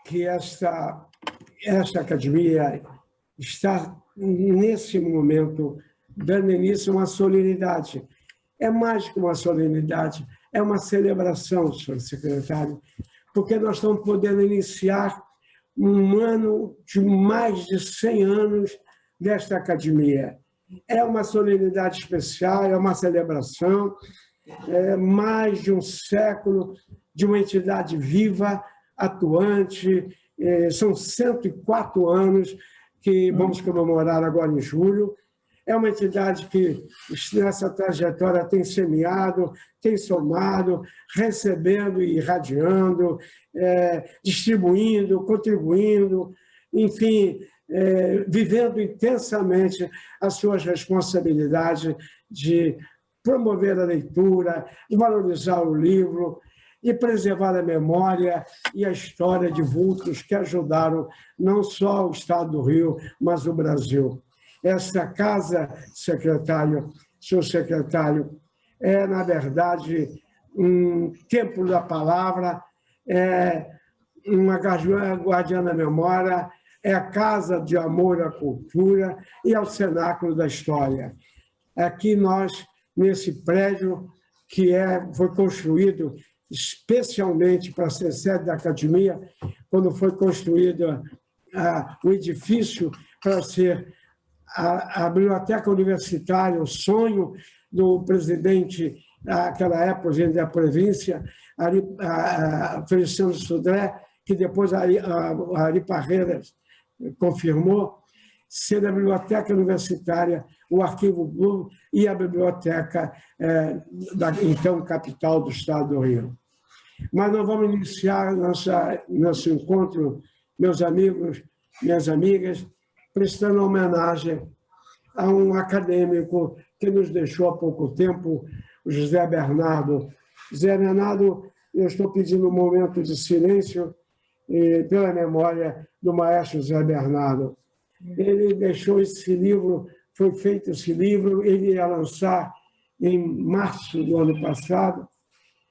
que esta academia está, nesse momento, dando início a uma solenidade. É mais que uma solenidade, é uma celebração, senhor secretário, porque nós estamos podendo iniciar um ano de mais de 100 anos desta academia. É uma solenidade especial, é uma celebração, é mais de um século de uma entidade viva, atuante, são 104 anos que vamos comemorar agora em julho. É uma entidade que, nessa trajetória, tem semeado, tem somado, recebendo e irradiando, distribuindo, contribuindo, enfim, vivendo intensamente as suas responsabilidades de promover a leitura, de valorizar o livro e preservar a memória e a história de vultos que ajudaram não só o Estado do Rio, mas o Brasil. Esta casa, secretário, senhor secretário, é, na verdade, um templo da palavra, é uma guardiã da memória, é a casa de amor à cultura e ao cenáculo da história. Aqui nós, nesse prédio, que foi construído especialmente para ser sede da academia, quando foi construído o edifício para ser a biblioteca universitária, o sonho do presidente, naquela época, presidente da província, Feliciano Sodré, que depois Ari Parreiras confirmou, ser a biblioteca universitária, o Arquivo Blum e a biblioteca da então capital do Estado do Rio. Mas nós vamos iniciar nosso encontro, meus amigos, minhas amigas, prestando homenagem a um acadêmico que nos deixou há pouco tempo, o José Bernardo. José Bernardo, eu estou pedindo um momento de silêncio pela memória do maestro José Bernardo. Ele deixou esse livro, foi feito esse livro, ele ia lançar em março do ano passado,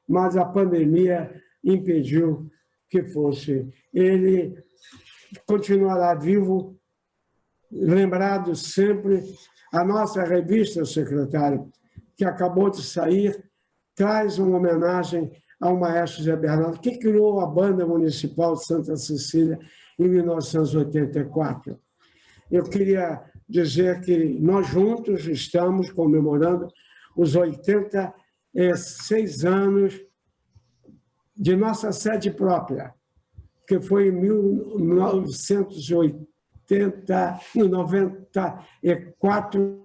mas a pandemia impediu que fosse. Ele continuará vivo, lembrado sempre. A nossa revista, secretário, que acabou de sair, traz uma homenagem ao maestro José Bernardo, que criou a Banda Municipal de Santa Cecília em 1984. Eu queria dizer que nós juntos estamos comemorando os 86 anos de nossa sede própria, que foi em 1994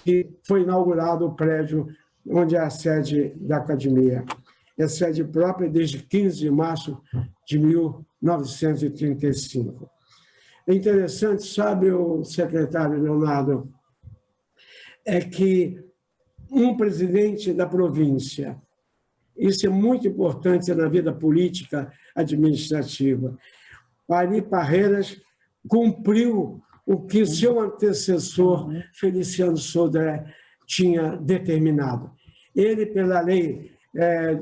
que foi inaugurado o prédio onde é a sede da academia. É sede própria desde 15 de março de 1935. É interessante, sabe, o secretário Leonardo, é que um presidente da província, isso é muito importante na vida política administrativa, Ari Parreiras cumpriu o que seu antecessor, Feliciano Sodré, tinha determinado. Ele, pela lei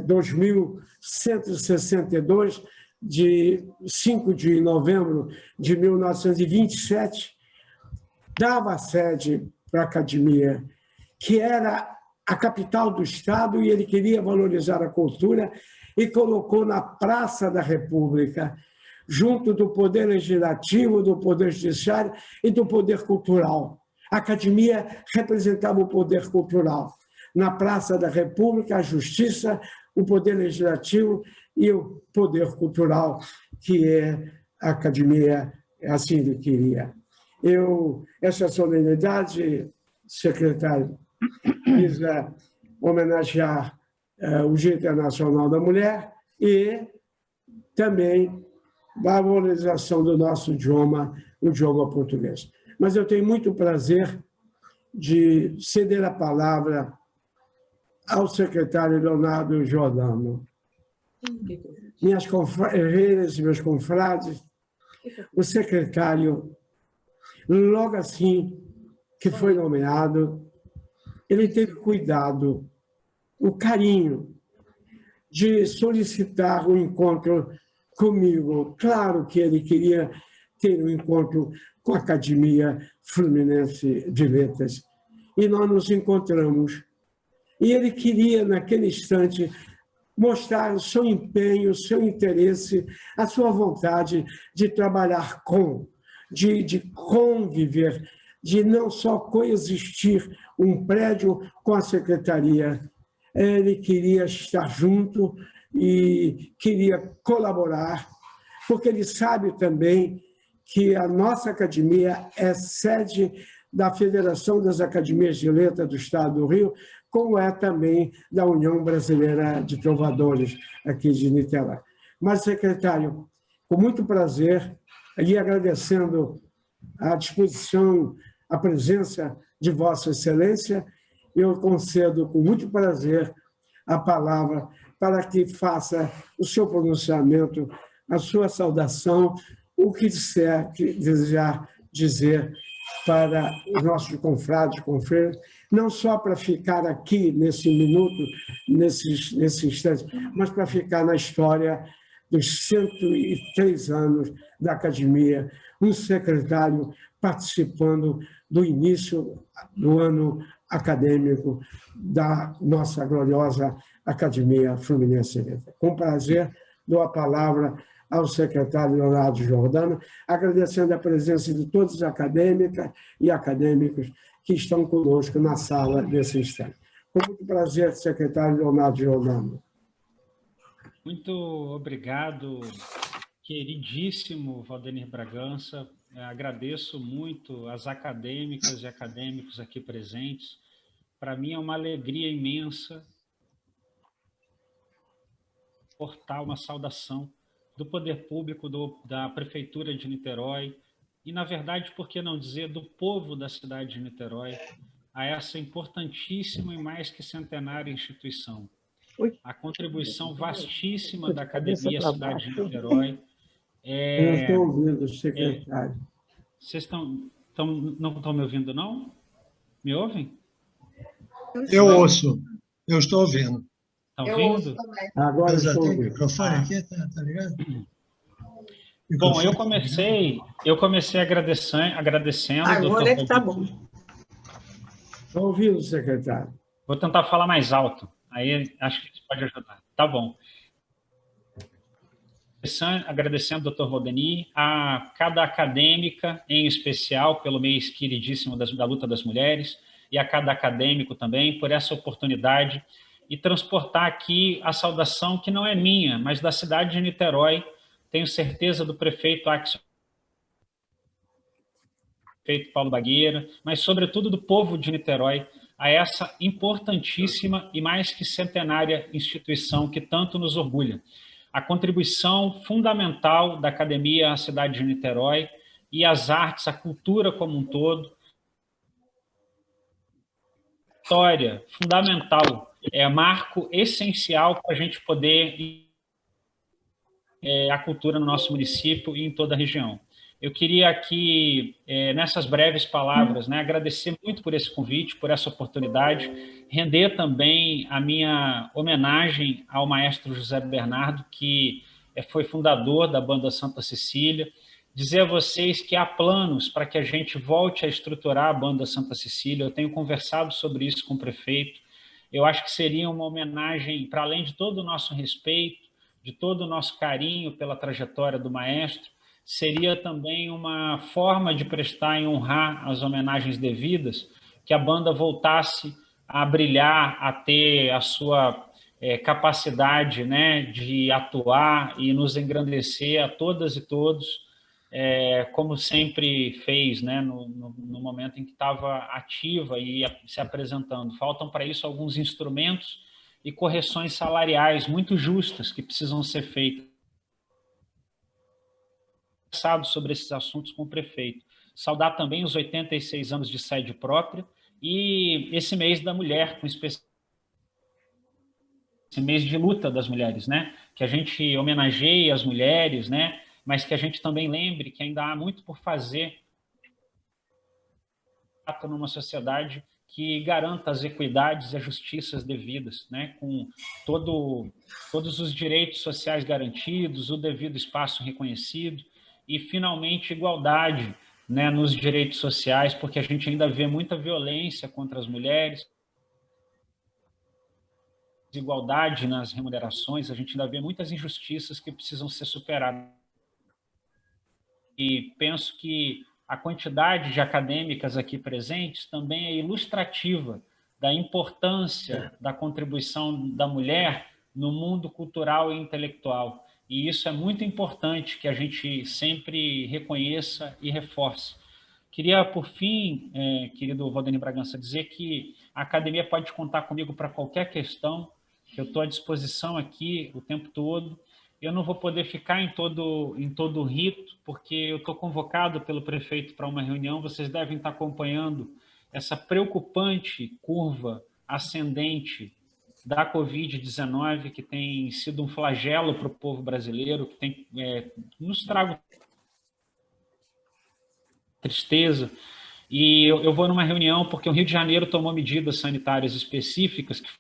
2162, de 5 de novembro de 1927, dava a sede para a academia, que era a capital do Estado, e ele queria valorizar a cultura e colocou na Praça da República, junto do Poder Legislativo, do Poder Judiciário e do Poder Cultural. A academia representava o poder cultural. Na Praça da República, a Justiça, o Poder Legislativo e o Poder Cultural, que a academia assim ele queria. Essa solenidade, secretário, quis homenagear o Dia Internacional da Mulher e também a valorização do nosso idioma, o idioma português. Mas eu tenho muito prazer de ceder a palavra ao secretário Leonardo Giordano. Minhas confradeiras e meus confrades, o secretário, logo assim que foi nomeado, ele teve cuidado, o carinho de solicitar o encontro comigo. Claro que ele queria ter um encontro com a Academia Fluminense de Letras. E nós nos encontramos. E ele queria, naquele instante, mostrar o seu empenho, o seu interesse, a sua vontade de trabalhar de conviver, de não só coexistir um prédio com a secretaria. Ele queria estar junto e queria colaborar, porque ele sabe também que a nossa academia é sede da Federação das Academias de Letras do Estado do Rio, como é também da União Brasileira de Trovadores, aqui de Niterói. Mas, secretário, com muito prazer, e agradecendo a disposição, a presença de Vossa Excelência, eu concedo com muito prazer a palavra para que faça o seu pronunciamento, a sua saudação, o que disser, que desejar dizer para os nossos confrades, confrades, não só para ficar aqui nesse minuto, nesse instante, mas para ficar na história dos 103 anos da Academia, um secretário participando do início do ano acadêmico da nossa gloriosa Academia Fluminense de Letras. Com prazer, dou a palavra ao secretário Leonardo Giordano, agradecendo a presença de todos os acadêmicas e acadêmicos que estão conosco na sala desse instante. Com muito prazer, secretário Leonardo Giordano. Muito obrigado, queridíssimo Valdenir Bragança. Agradeço muito às acadêmicas e acadêmicos aqui presentes. Para mim é uma alegria imensa portar uma saudação do poder público, da Prefeitura de Niterói e, na verdade, por que não dizer, do povo da cidade de Niterói, a essa importantíssima e mais que centenária instituição. A contribuição vastíssima da Academia Cidade de Niterói. Eu não estou ouvindo, secretário. Vocês não estão me ouvindo, não? Me ouvem? Eu ouço, eu estou ouvindo. Estão ouvindo? Agora eu estou ouvindo. O microfone aqui, tá ligado? Bom, eu comecei agradecendo. Agora é que tá bom. Estou ouvindo, secretário. Vou tentar falar mais alto, aí acho que isso pode ajudar. Tá bom. Agradecendo ao Dr. Valdenir, a cada acadêmica, em especial, pelo mês queridíssimo da luta das mulheres, e a cada acadêmico também, por essa oportunidade, e transportar aqui a saudação que não é minha, mas da cidade de Niterói, tenho certeza do prefeito Paulo Bagueira, mas sobretudo do povo de Niterói, a essa importantíssima e mais que centenária instituição que tanto nos orgulha. A contribuição fundamental da Academia à cidade de Niterói e as artes, a cultura como um todo. História fundamental, marco essencial para a gente poder a cultura no nosso município e em toda a região. Eu queria aqui, nessas breves palavras, agradecer muito por esse convite, por essa oportunidade, render também a minha homenagem ao maestro José Bernardo, que foi fundador da Banda Santa Cecília, dizer a vocês que há planos para que a gente volte a estruturar a Banda Santa Cecília. Eu tenho conversado sobre isso com o prefeito. Eu acho que seria uma homenagem, para além de todo o nosso respeito, de todo o nosso carinho pela trajetória do maestro, seria também uma forma de prestar e honrar as homenagens devidas, que a banda voltasse a brilhar, a ter a sua capacidade de atuar e nos engrandecer a todas e todos, como sempre fez no momento em que estava ativa e se apresentando. Faltam para isso alguns instrumentos e correções salariais muito justas que precisam ser feitas sobre esses assuntos com o prefeito. Saudar também os 86 anos de sede própria e esse mês da mulher, com esse mês de luta das mulheres, que a gente homenageie as mulheres, mas que a gente também lembre que ainda há muito por fazer numa sociedade que garanta as equidades e as justiças devidas, né, com todos os direitos sociais garantidos, o devido espaço reconhecido e, finalmente, igualdade, né, nos direitos sociais, porque a gente ainda vê muita violência contra as mulheres, desigualdade nas remunerações, a gente ainda vê muitas injustiças que precisam ser superadas. E penso que a quantidade de acadêmicas aqui presentes também é ilustrativa da importância da contribuição da mulher no mundo cultural e intelectual. E isso é muito importante que a gente sempre reconheça e reforce. Queria, por fim, querido Valdemir Bragança, dizer que a academia pode contar comigo para qualquer questão, que eu estou à disposição aqui o tempo todo. Eu não vou poder ficar em todo o rito, porque eu estou convocado pelo prefeito para uma reunião. Vocês devem estar acompanhando essa preocupante curva ascendente da Covid-19, que tem sido um flagelo para o povo brasileiro, que tem nos trago tristeza. E eu vou numa reunião porque o Rio de Janeiro tomou medidas sanitárias específicas, que foi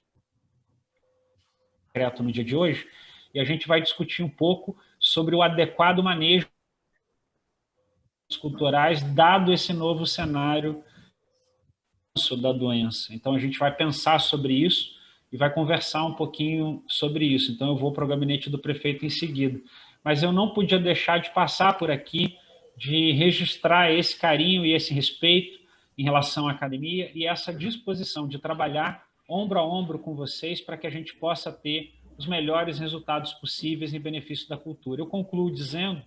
no dia de hoje, e a gente vai discutir um pouco sobre o adequado manejo culturais, dado esse novo cenário da doença. Então, a gente vai pensar sobre isso e vai conversar um pouquinho sobre isso. Então, eu vou para o gabinete do prefeito em seguida. Mas eu não podia deixar de passar por aqui, de registrar esse carinho e esse respeito em relação à academia e essa disposição de trabalhar ombro a ombro com vocês para que a gente possa ter os melhores resultados possíveis em benefício da cultura. Eu concluo dizendo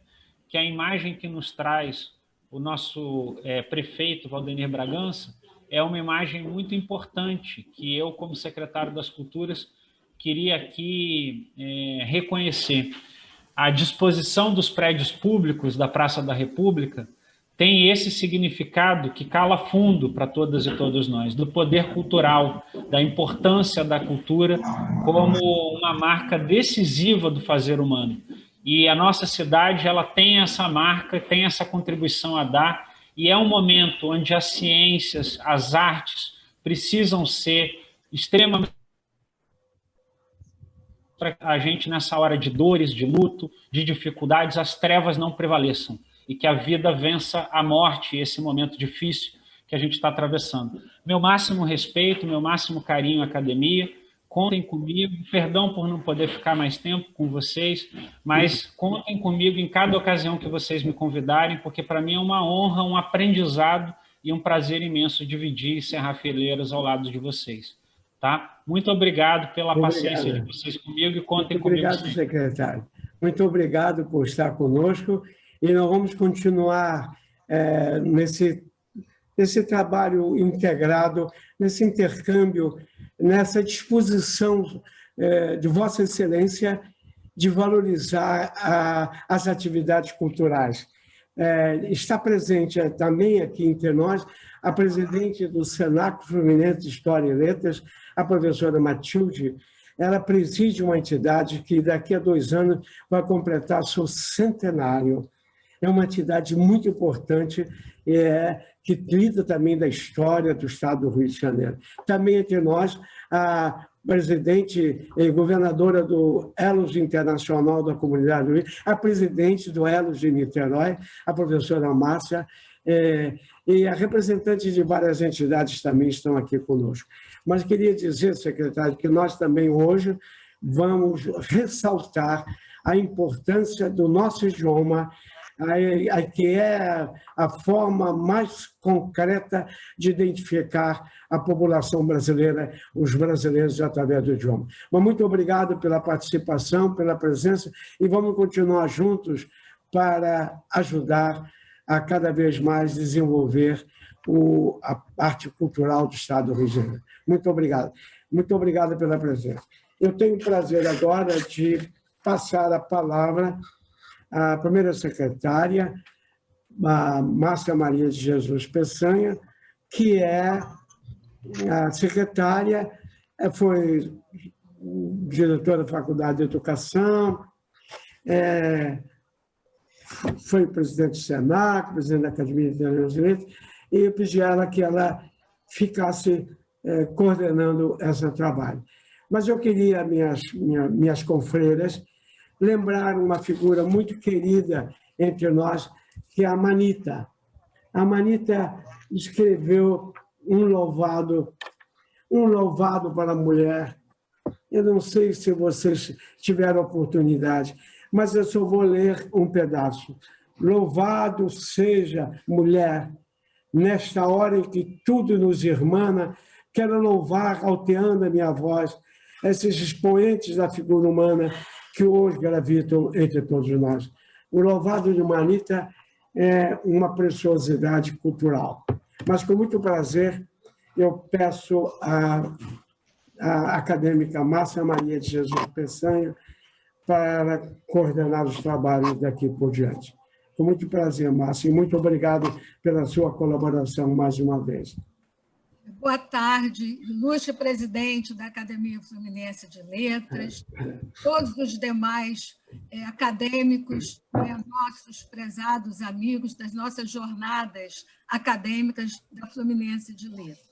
que a imagem que nos traz o nosso prefeito, Valdemir Bragança, é uma imagem muito importante que eu, como secretário das Culturas, queria aqui reconhecer. A disposição dos prédios públicos da Praça da República tem esse significado que cala fundo para todas e todos nós, do poder cultural, da importância da cultura como uma marca decisiva do fazer humano. E a nossa cidade ela tem essa marca, tem essa contribuição a dar, e é um momento onde as ciências, as artes precisam ser extremamente para a gente nessa hora de dores, de luto, de dificuldades, as trevas não prevaleçam e que a vida vença a morte, esse momento difícil que a gente está atravessando. Meu máximo respeito, meu máximo carinho à academia, contem comigo, perdão por não poder ficar mais tempo com vocês, mas contem comigo em cada ocasião que vocês me convidarem, porque para mim é uma honra, um aprendizado e um prazer imenso dividir e serrar fileiras ao lado de vocês. Tá? Muito obrigado pela paciência de vocês comigo e contem comigo. Muito obrigado, secretário. Muito obrigado por estar conosco e nós vamos continuar nesse trabalho integrado, nesse intercâmbio, nessa disposição de Vossa Excelência de valorizar as atividades culturais. Está presente também aqui entre nós a presidente do Senac Fluminense de História e Letras, a professora Matilde. Ela preside uma entidade que daqui a 2 anos vai completar seu centenário. É uma entidade muito importante que lida também da história do Estado do Rio de Janeiro. Também entre nós, a presidente e governadora do Elos Internacional da Comunidade do Rio, a presidente do Elos de Niterói, a professora Márcia, e a representante de várias entidades também estão aqui conosco. Mas queria dizer, secretário, que nós também hoje vamos ressaltar a importância do nosso idioma, que é a forma mais concreta de identificar a população brasileira, os brasileiros, através do idioma. Mas muito obrigado pela participação, pela presença, e vamos continuar juntos para ajudar a cada vez mais desenvolver a arte cultural do Estado do Rio de Janeiro. Muito obrigado. Muito obrigado pela presença. Eu tenho o prazer agora de passar a palavra à primeira secretária, a Márcia Maria de Jesus Peçanha, que é a secretária, foi diretora da Faculdade de Educação, foi presidente do Senac, presidente da Academia de Letras, e eu pedi a ela que ela ficasse coordenando esse trabalho. Mas eu queria, minhas confreiras, lembrar uma figura muito querida entre nós, que é a Manita. A Manita escreveu um louvado para a mulher. Eu não sei se vocês tiveram oportunidade, mas eu só vou ler um pedaço. Louvado seja, mulher, nesta hora em que tudo nos irmana, quero louvar, alteando a minha voz, esses expoentes da figura humana que hoje gravitam entre todos nós. O louvado de Manita é uma preciosidade cultural. Mas, com muito prazer, eu peço à acadêmica Márcia Maria de Jesus Peçanha para coordenar os trabalhos daqui por diante. Com muito prazer, Márcia, e muito obrigado pela sua colaboração mais uma vez. Boa tarde, ilustre presidente da Academia Fluminense de Letras, todos os demais acadêmicos, nossos prezados amigos das nossas jornadas acadêmicas da Fluminense de Letras.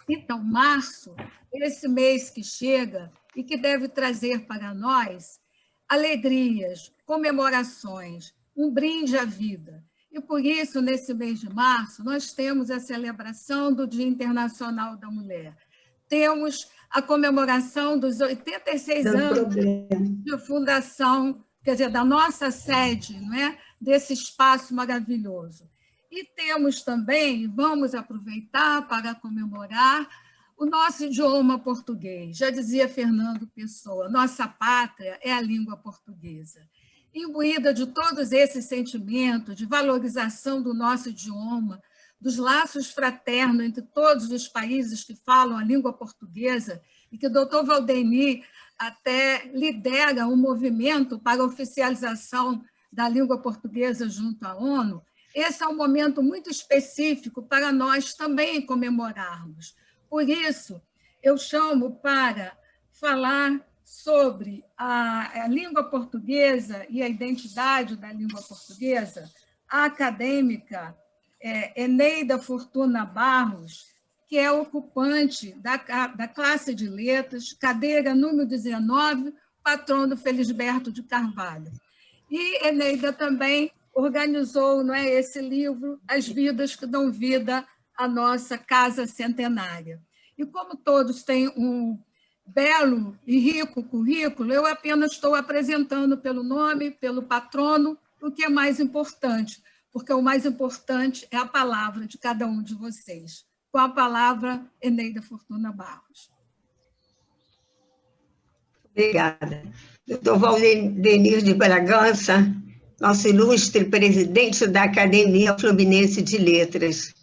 Então, março, esse mês que chega e que deve trazer para nós alegrias, comemorações, um brinde à vida. E, por isso, nesse mês de março, nós temos a celebração do Dia Internacional da Mulher. Temos a comemoração dos 86 anos de fundação, quer dizer, da nossa sede, não é? Desse espaço maravilhoso. E temos também, vamos aproveitar para comemorar, o nosso idioma português. Já dizia Fernando Pessoa, nossa pátria é a língua portuguesa. Imbuída de todos esses sentimentos de valorização do nosso idioma, dos laços fraternos entre todos os países que falam a língua portuguesa, e que o doutor Valdemir até lidera um movimento para a oficialização da língua portuguesa junto à ONU, esse é um momento muito específico para nós também comemorarmos. Por isso, eu chamo para falar sobre a língua portuguesa e a identidade da língua portuguesa, a acadêmica Eneida Fortuna Barros, que é ocupante da classe de letras, cadeira número 19, patrono Felisberto de Carvalho. E Eneida também organizou, não é, esse livro, As Vidas que Dão Vida à Nossa Casa Centenária. E como todos têm um belo e rico currículo, eu apenas estou apresentando pelo nome, pelo patrono, o que é mais importante, porque o mais importante é a palavra de cada um de vocês. Com a palavra, Eneida Fortuna Barros. Obrigada. Doutor Valdemir de Bragança, nosso ilustre presidente da Academia Fluminense de Letras.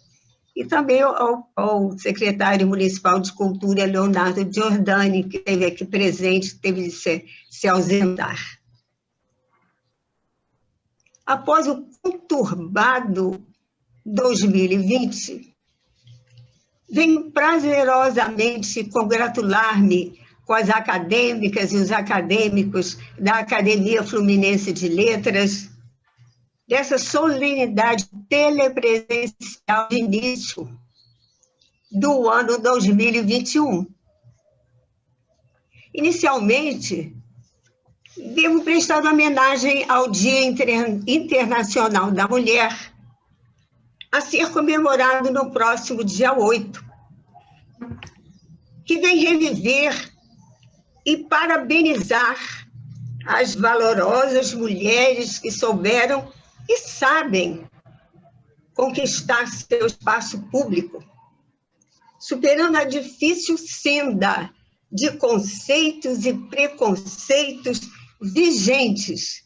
E também ao secretário municipal de Cultura, Leonardo Giordani, que esteve aqui presente, teve de se ausentar. Após o conturbado 2020, venho prazerosamente congratular-me com as acadêmicas e os acadêmicos da Academia Fluminense de Letras, dessa solenidade telepresencial de início do ano 2021. Inicialmente, devo prestar homenagem ao Dia Internacional da Mulher, a ser comemorado no próximo dia 8, que vem reviver e parabenizar as valorosas mulheres que souberam e sabem conquistar seu espaço público, superando a difícil senda de conceitos e preconceitos vigentes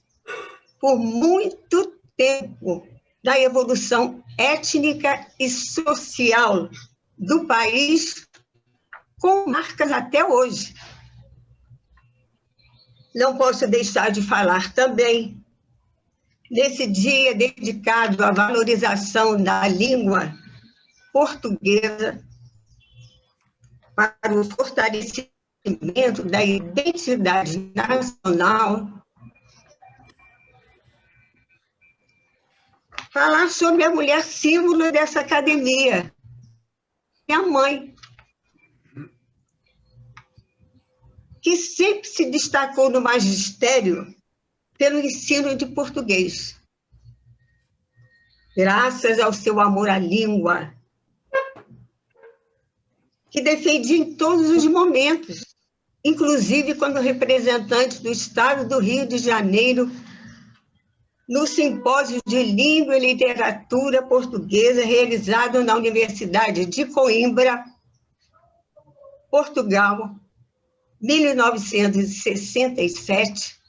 por muito tempo da evolução étnica e social do país, com marcas até hoje. Não posso deixar de falar também nesse dia dedicado à valorização da língua portuguesa para o fortalecimento da identidade nacional, falar sobre a mulher símbolo dessa academia, que é minha mãe, que sempre se destacou no magistério pelo ensino de português. Graças ao seu amor à língua, que defendia em todos os momentos, inclusive quando representante do Estado do Rio de Janeiro, no Simpósio de Língua e Literatura Portuguesa, realizado na Universidade de Coimbra, Portugal, 1967,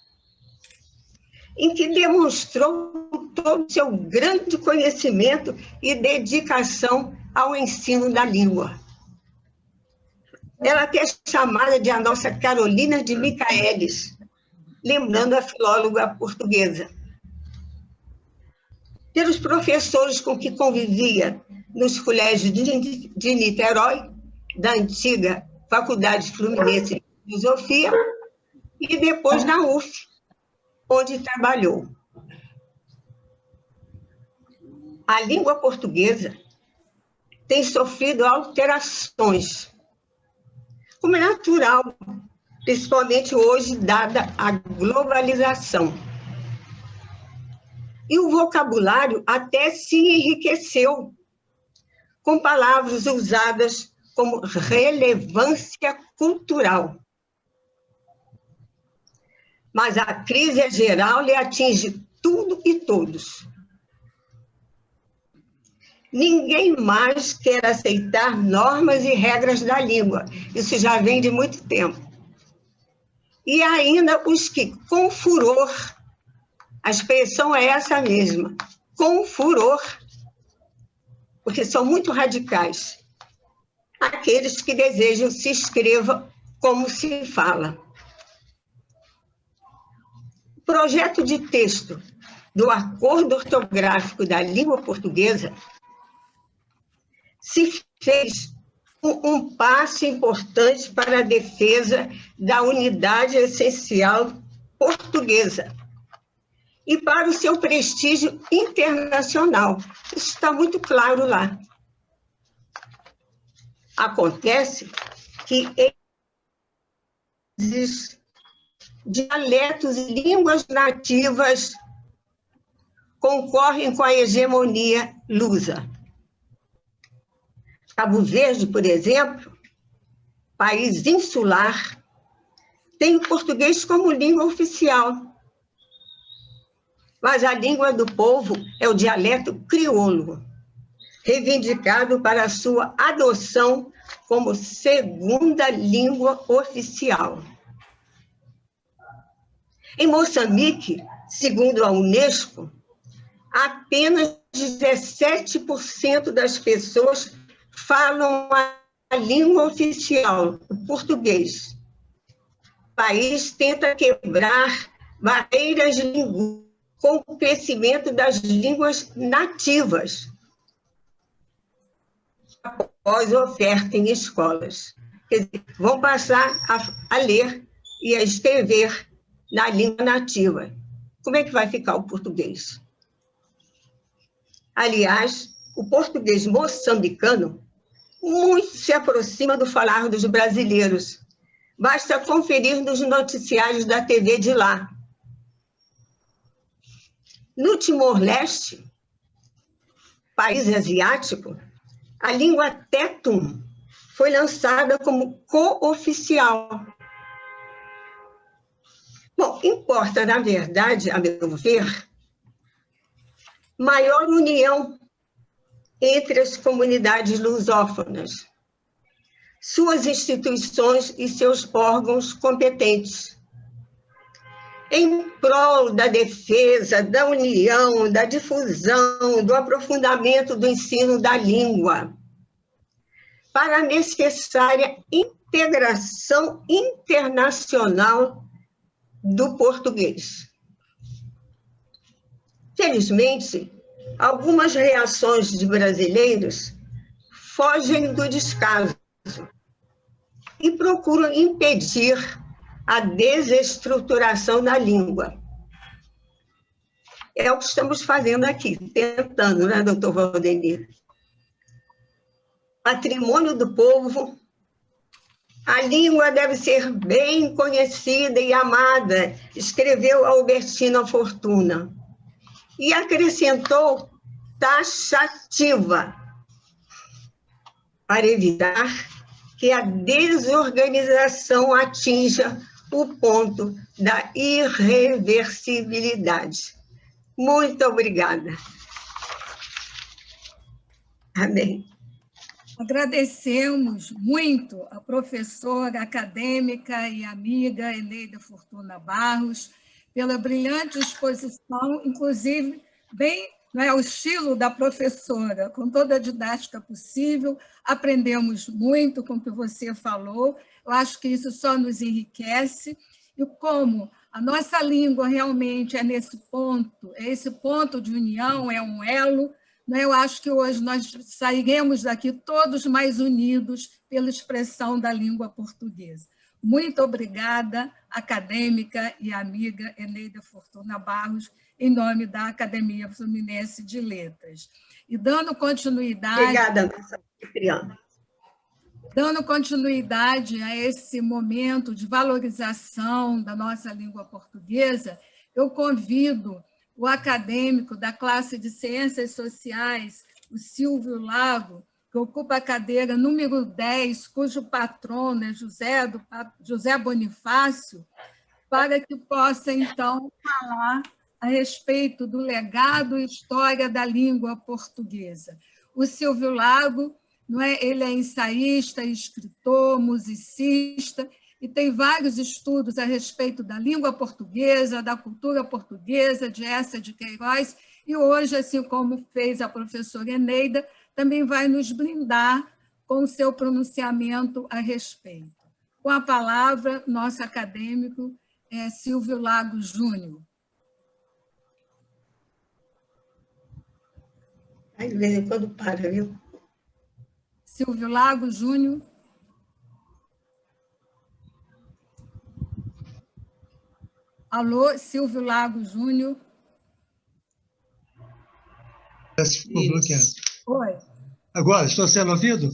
em que demonstrou todo o seu grande conhecimento e dedicação ao ensino da língua. Ela até é chamada de a nossa Carolina de Michaelis, lembrando a filóloga portuguesa. Pelos professores com que convivia nos colégios de Niterói, da antiga Faculdade Fluminense de Filosofia, e depois na UF, onde trabalhou. A língua portuguesa tem sofrido alterações, como é natural, principalmente hoje, dada a globalização. E o vocabulário até se enriqueceu, com palavras usadas como relevância cultural. Mas a crise geral lhe atinge tudo e todos. Ninguém mais quer aceitar normas e regras da língua. Isso já vem de muito tempo. E ainda os que, com furor, a expressão é essa mesma, com furor, porque são muito radicais, aqueles que desejam se escreva como se fala. O projeto de texto do Acordo Ortográfico da Língua Portuguesa se fez um passo importante para a defesa da unidade essencial portuguesa e para o seu prestígio internacional. Isso está muito claro lá. Acontece que esses dialetos e línguas nativas concorrem com a hegemonia lusa. Cabo Verde, por exemplo, país insular, tem o português como língua oficial. Mas a língua do povo é o dialeto crioulo, reivindicado para a sua adoção como segunda língua oficial. Em Moçambique, segundo a Unesco, apenas 17% das pessoas falam a língua oficial, o português. O país tenta quebrar barreiras linguísticas com o crescimento das línguas nativas, após oferta em escolas. Quer dizer, vão passar a ler e a escrever na língua nativa. Como é que vai ficar o português? Aliás, o português moçambicano muito se aproxima do falar dos brasileiros. Basta conferir nos noticiários da TV de lá. No Timor-Leste, país asiático, a língua Tetum foi lançada como co-oficial. Bom, importa, na verdade, a meu ver, maior união entre as comunidades lusófonas, suas instituições e seus órgãos competentes, em prol da defesa, da união, da difusão, do aprofundamento do ensino da língua, para a necessária integração internacional do português. Felizmente, algumas reações de brasileiros fogem do descaso e procuram impedir a desestruturação da língua. É o que estamos fazendo aqui, tentando, né, doutor Valdenir? patrimônio do povo. A língua deve ser bem conhecida e amada, escreveu Albertina Fortuna. E acrescentou taxativa, para evitar que a desorganização atinja o ponto da irreversibilidade. Muito obrigada. Amém. Agradecemos muito a professora acadêmica e amiga Eneida Fortuna Barros pela brilhante exposição, inclusive bem ao estilo da professora, com toda a didática possível. Aprendemos muito com o que você falou. Eu acho que isso só nos enriquece. E como a nossa língua realmente é nesse ponto, é esse ponto de união, é um elo. Eu acho que hoje nós sairemos daqui todos mais unidos pela expressão da língua portuguesa. Muito obrigada, acadêmica e amiga Eneida Fortuna Barros, em nome da Academia Fluminense de Letras. E dando continuidade... Obrigada, Cipriana. Dando continuidade a esse momento de valorização da nossa língua portuguesa, eu convido o acadêmico da classe de Ciências Sociais, o Silvio Lago, que ocupa a cadeira número 10, cujo patrono é José Bonifácio, para que possa, então, falar a respeito do legado e história da língua portuguesa. O Silvio Lago, ele é ensaísta, escritor, musicista, e tem vários estudos a respeito da língua portuguesa, da cultura portuguesa, de Eça de Queiroz, e hoje, assim como fez a professora Eneida, também vai nos brindar com o seu pronunciamento a respeito. Com a palavra, nosso acadêmico Silvio Lago Júnior. De vez em quando para, viu? Silvio Lago Júnior. Alô, Silvio Lago Júnior. Ficou bloqueado. Oi. Agora, estou sendo ouvido?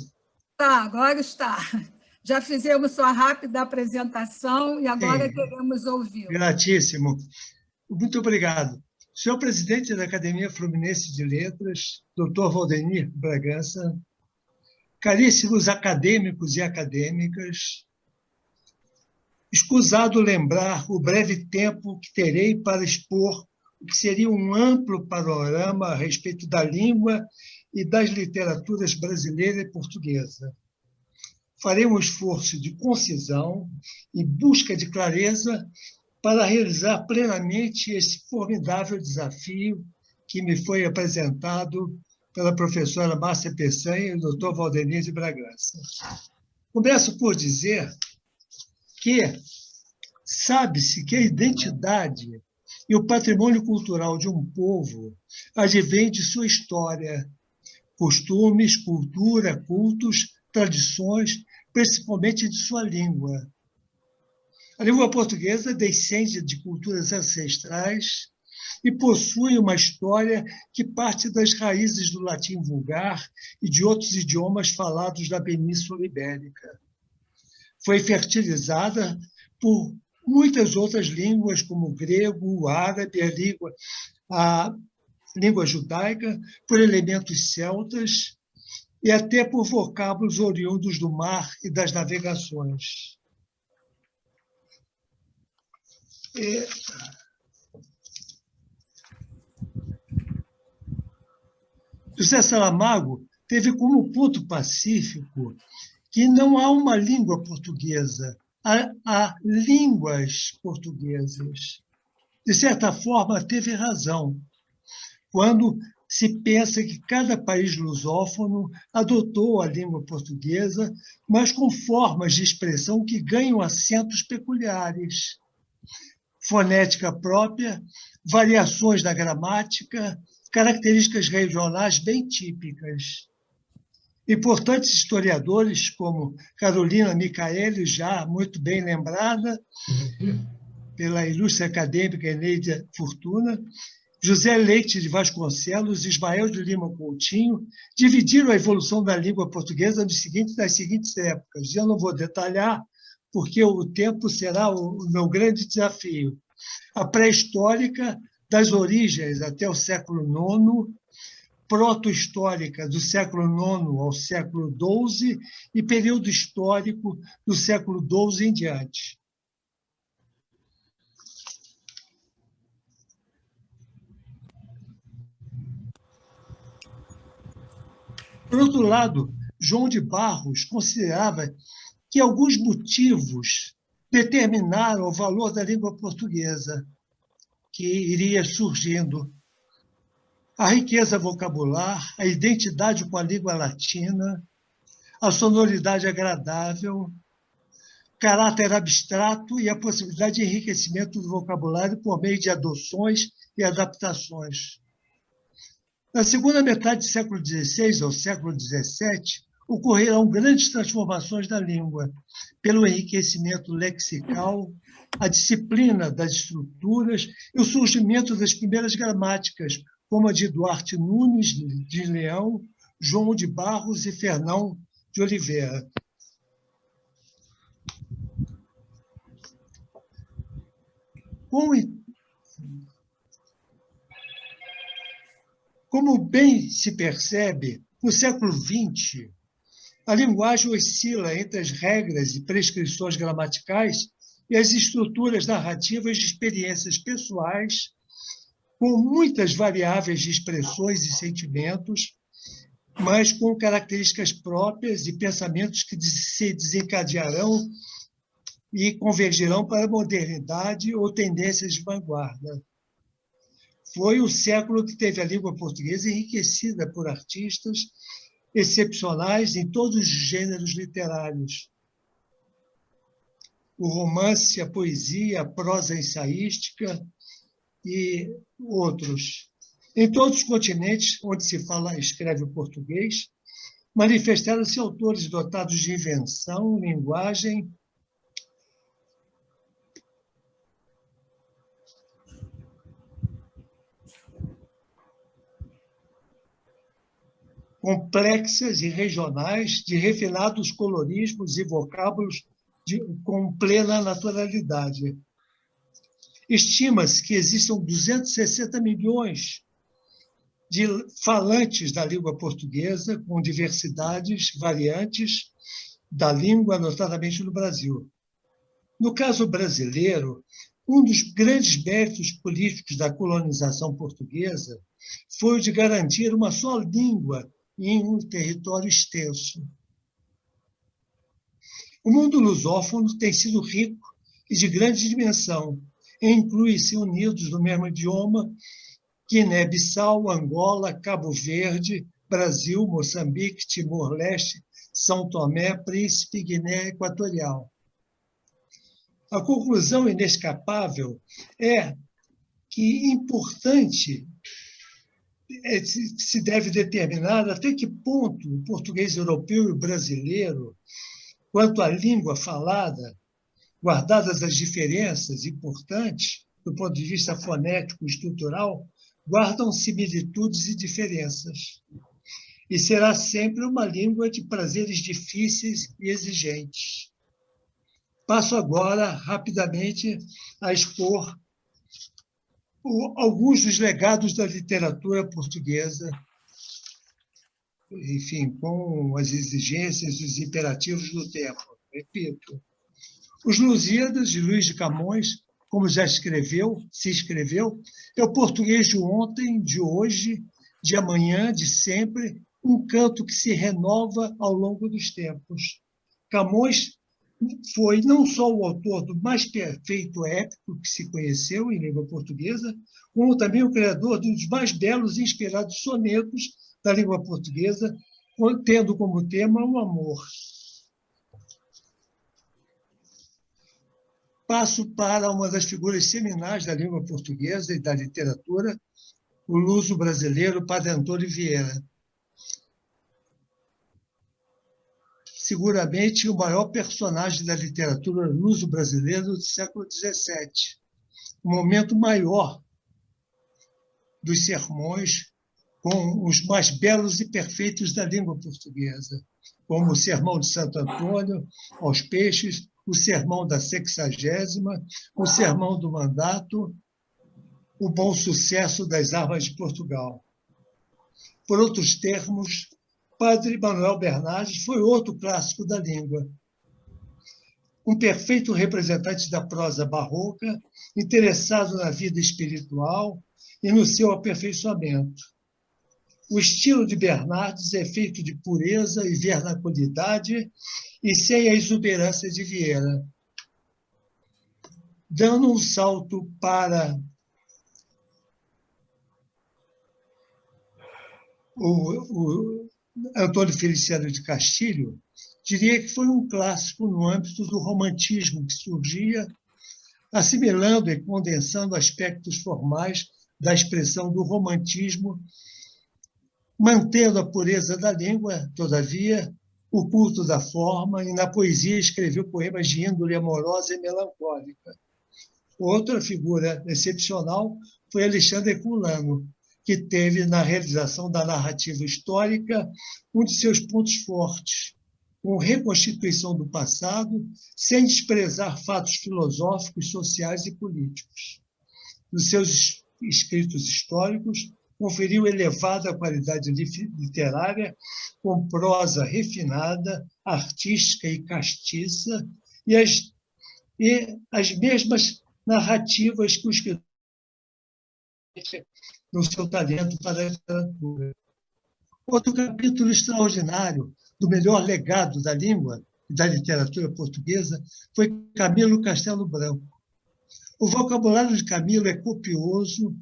Tá, agora está. Já fizemos sua rápida apresentação e agora queremos ouvi-lo. Gratíssimo. Muito obrigado. Senhor presidente da Academia Fluminense de Letras, doutor Valdenir Bragança, caríssimos acadêmicos e acadêmicas, escusado lembrar o breve tempo que terei para expor o que seria um amplo panorama a respeito da língua e das literaturas brasileira e portuguesa. Farei um esforço de concisão e busca de clareza para realizar plenamente esse formidável desafio que me foi apresentado pela professora Márcia Peçanha e o doutor Valdenir de Bragança. Começo por dizer que sabe-se que a identidade e o patrimônio cultural de um povo advém de sua história, costumes, cultura, cultos, tradições, principalmente de sua língua. A língua portuguesa descende de culturas ancestrais e possui uma história que parte das raízes do latim vulgar e de outros idiomas falados da Península Ibérica. Foi fertilizada por muitas outras línguas, como o grego, o árabe, a língua judaica, por elementos celtas e até por vocábulos oriundos do mar e das navegações. José Saramago teve como ponto pacífico que não há uma língua portuguesa, há línguas portuguesas. De certa forma, teve razão quando se pensa que cada país lusófono adotou a língua portuguesa, mas com formas de expressão que ganham acentos peculiares, fonética própria, variações da gramática, características regionais bem típicas. Importantes historiadores, como Carolina Micaeli, já muito bem lembrada pela ilustre acadêmica Eneida Fortuna, José Leite de Vasconcelos e Ismael de Lima Coutinho dividiram a evolução da língua portuguesa nas seguintes épocas. Eu não vou detalhar, porque o tempo será o meu grande desafio. A pré-histórica, das origens até o século IX, proto-histórica, do século IX ao século XII, e período histórico, do século XII em diante. Por outro lado, João de Barros considerava que alguns motivos determinaram o valor da língua portuguesa, que iria surgindo. A riqueza vocabular, a identidade com a língua latina, a sonoridade agradável, caráter abstrato e a possibilidade de enriquecimento do vocabulário por meio de adoções e adaptações. Na segunda metade do século XVI ao século XVII, ocorreram grandes transformações da língua, pelo enriquecimento lexical, a disciplina das estruturas e o surgimento das primeiras gramáticas, como a de Duarte Nunes de Leão, João de Barros e Fernão de Oliveira. Como bem se percebe, no século XX, a linguagem oscila entre as regras e prescrições gramaticais e as estruturas narrativas de experiências pessoais, com muitas variáveis de expressões e sentimentos, mas com características próprias e pensamentos que se desencadearão e convergirão para a modernidade ou tendências de vanguarda. Foi o século que teve a língua portuguesa enriquecida por artistas excepcionais em todos os gêneros literários. O romance, a poesia, a prosa ensaística e outros. Em todos os continentes onde se fala e escreve o português, manifestaram-se autores dotados de invenção, linguagem, complexas e regionais, de refinados colorismos e vocábulos com plena naturalidade. Estima-se que existam 260 milhões de falantes da língua portuguesa, com diversidades, variantes da língua, notadamente no Brasil. No caso brasileiro, um dos grandes méritos políticos da colonização portuguesa foi o de garantir uma só língua em um território extenso. O mundo lusófono tem sido rico e de grande dimensão, e inclui-se unidos no mesmo idioma Guiné-Bissau, Angola, Cabo Verde, Brasil, Moçambique, Timor-Leste, São Tomé, Príncipe, Guiné Equatorial. A conclusão inescapável é que importante se deve determinar até que ponto o português europeu e o brasileiro, quanto à língua falada, guardadas as diferenças importantes do ponto de vista fonético e estrutural, guardam similitudes e diferenças. E será sempre uma língua de prazeres difíceis e exigentes. Passo agora, rapidamente, a expor alguns dos legados da literatura portuguesa, enfim, com as exigências e os imperativos do tempo. Repito, Os Lusíadas, de Luís de Camões, como já se escreveu, é o português de ontem, de hoje, de amanhã, de sempre, um canto que se renova ao longo dos tempos. Camões foi não só o autor do mais perfeito épico que se conheceu em língua portuguesa, como também o criador dos mais belos e inspirados sonetos da língua portuguesa, tendo como tema o amor. Passo para uma das figuras seminais da língua portuguesa e da literatura, o luso-brasileiro Padre Antônio Vieira. Seguramente o maior personagem da literatura luso-brasileira do século XVII. O momento maior dos sermões com os mais belos e perfeitos da língua portuguesa, como o Sermão de Santo Antônio aos Peixes, o Sermão da Sexagésima, o Sermão do Mandato, o Bom Sucesso das Armas de Portugal. Por outros termos, Padre Manuel Bernardes foi outro clássico da língua, um perfeito representante da prosa barroca, interessado na vida espiritual e no seu aperfeiçoamento. O estilo de Bernardes é feito de pureza e vernaculidade e sem a exuberância de Vieira. Dando um salto para o Antônio Feliciano de Castilho, diria que foi um clássico no âmbito do romantismo que surgia, assimilando e condensando aspectos formais da expressão do romantismo, mantendo a pureza da língua, todavia, o culto da forma, e na poesia escreveu poemas de índole amorosa e melancólica. Outra figura excepcional foi Alexandre Herculano, que teve na realização da narrativa histórica um de seus pontos fortes, com reconstituição do passado, sem desprezar fatos filosóficos, sociais e políticos. Nos seus escritos históricos, conferiu elevada qualidade literária, com prosa refinada, artística e castiça, e as mesmas narrativas que o escritor no seu talento para a literatura. Outro capítulo extraordinário do melhor legado da língua e da literatura portuguesa foi Camilo Castelo Branco. O vocabulário de Camilo é copioso,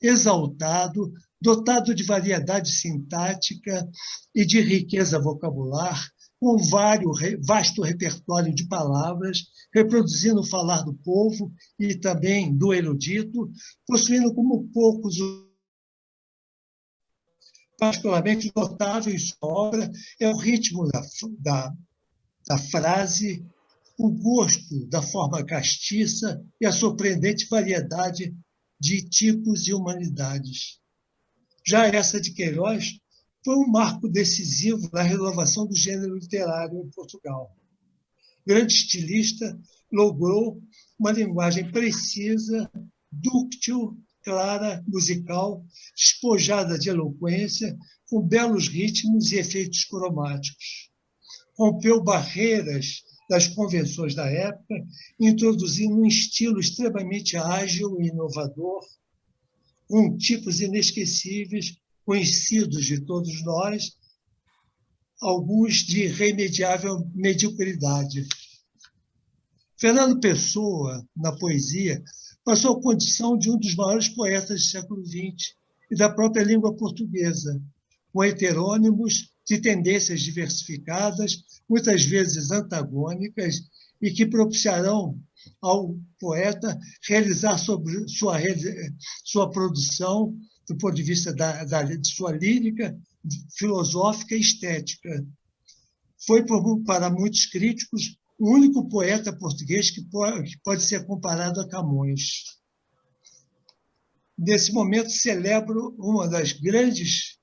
exaltado, dotado de variedade sintática e de riqueza vocabular, com vasto repertório de palavras, reproduzindo o falar do povo e também do erudito, possuindo como poucos. Particularmente notável em sua obra é o ritmo da frase, o gosto da forma castiça e a surpreendente variedade de tipos e humanidades. Já essa de Queiroz foi um marco decisivo na renovação do gênero literário em Portugal. Grande estilista, logrou uma linguagem precisa, dúctil, clara, musical, despojada de eloquência, com belos ritmos e efeitos cromáticos. Rompeu barreiras das convenções da época, introduzindo um estilo extremamente ágil e inovador, com tipos inesquecíveis, conhecidos de todos nós, alguns de irremediável mediocridade. Fernando Pessoa, na poesia, passou a condição de um dos maiores poetas do século XX e da própria língua portuguesa, com heterônimos de tendências diversificadas, muitas vezes antagônicas, e que propiciarão ao poeta realizar sobre sua produção, do ponto de vista de sua lírica, filosófica e estética. Foi, para muitos críticos, o único poeta português que pode ser comparado a Camões. Nesse momento, celebro uma das grandes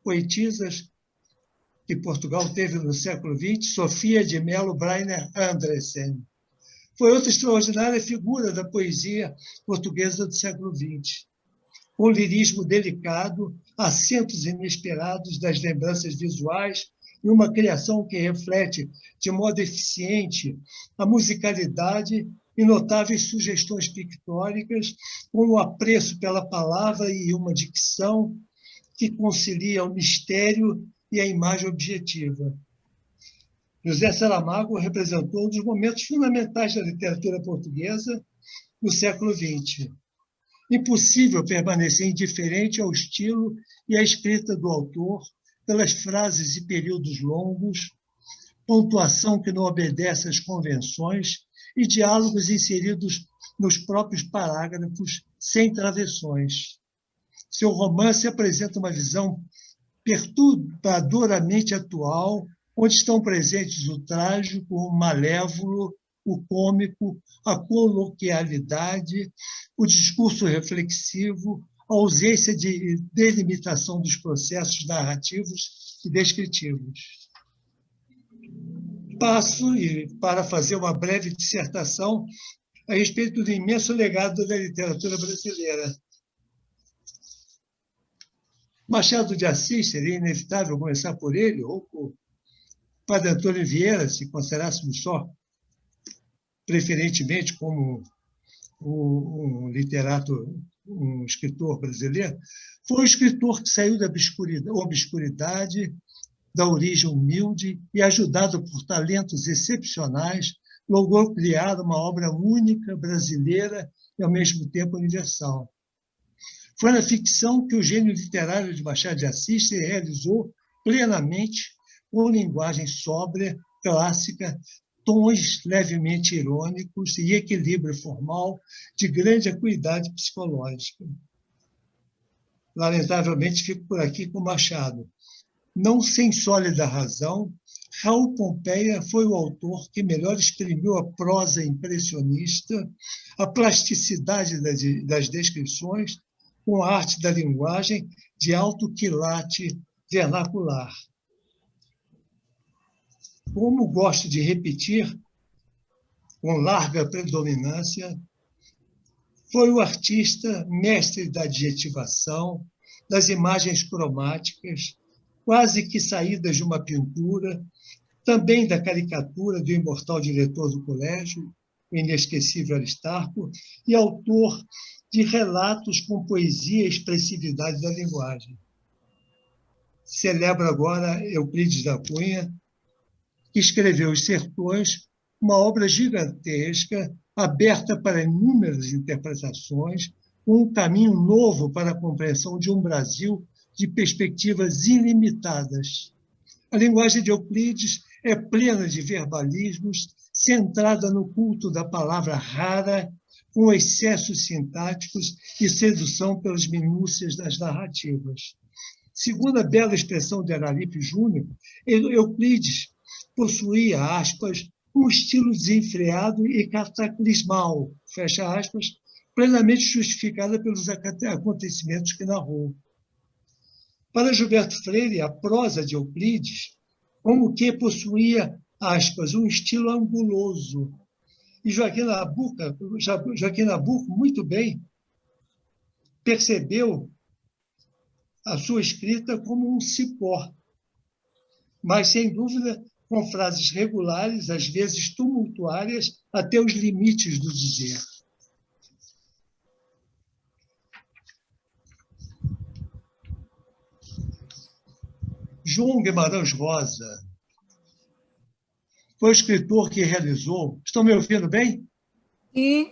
poetisas que Portugal teve no século XX, Sofia de Mello Breyner Andresen. Foi outra extraordinária figura da poesia portuguesa do século XX. Com lirismo delicado, acentos inesperados das lembranças visuais e uma criação que reflete de modo eficiente a musicalidade e notáveis sugestões pictóricas, com o apreço pela palavra e uma dicção que concilia o mistério e a imagem objetiva. José Saramago representou um dos momentos fundamentais da literatura portuguesa no século XX. Impossível permanecer indiferente ao estilo e à escrita do autor, pelas frases e períodos longos, pontuação que não obedece às convenções e diálogos inseridos nos próprios parágrafos, sem travessões. Seu romance apresenta uma visão perturbadoramente atual, onde estão presentes o trágico, o malévolo, o cômico, a coloquialidade, o discurso reflexivo, a ausência de delimitação dos processos narrativos e descritivos. Passo para fazer uma breve dissertação a respeito do imenso legado da literatura brasileira. Machado de Assis, seria inevitável começar por ele, ou por Padre Antônio Vieira, se considerássemos só, preferentemente como um literato, um escritor brasileiro, foi um escritor que saiu da obscuridade, da origem humilde e, ajudado por talentos excepcionais, logrou criar uma obra única, brasileira e, ao mesmo tempo, universal. Foi na ficção que o gênio literário de Machado de Assis se realizou plenamente, com linguagem sóbria, clássica, tons levemente irônicos e equilíbrio formal de grande acuidade psicológica. Lamentavelmente, fico por aqui com Machado. Não sem sólida razão, Raul Pompeia foi o autor que melhor exprimiu a prosa impressionista, a plasticidade das descrições, com a arte da linguagem de alto quilate vernacular. Como gosto de repetir, com larga predominância, foi o artista mestre da adjetivação, das imagens cromáticas, quase que saídas de uma pintura, também da caricatura do imortal diretor do colégio, o inesquecível Aristarco, e autor de relatos com poesia e expressividade da linguagem. Celebro agora Euclides da Cunha, que escreveu Os Sertões, uma obra gigantesca, aberta para inúmeras interpretações, um caminho novo para a compreensão de um Brasil de perspectivas ilimitadas. A linguagem de Euclides é plena de verbalismos, centrada no culto da palavra rara, com excessos sintáticos e sedução pelas minúcias das narrativas. Segundo a bela expressão de Araripe Júnior, Euclides possuía, aspas, um estilo desenfreado e cataclismal, fecha aspas, plenamente justificada pelos acontecimentos que narrou. Para Gilberto Freire, a prosa de Euclides, como que possuía, aspas, um estilo anguloso. E Joaquim Nabuco, muito bem, percebeu a sua escrita como um cipó, mas, sem dúvida, com frases regulares, às vezes tumultuárias, até os limites do dizer. João Guimarães Rosa foi o escritor que realizou... Estão me ouvindo bem? Sim,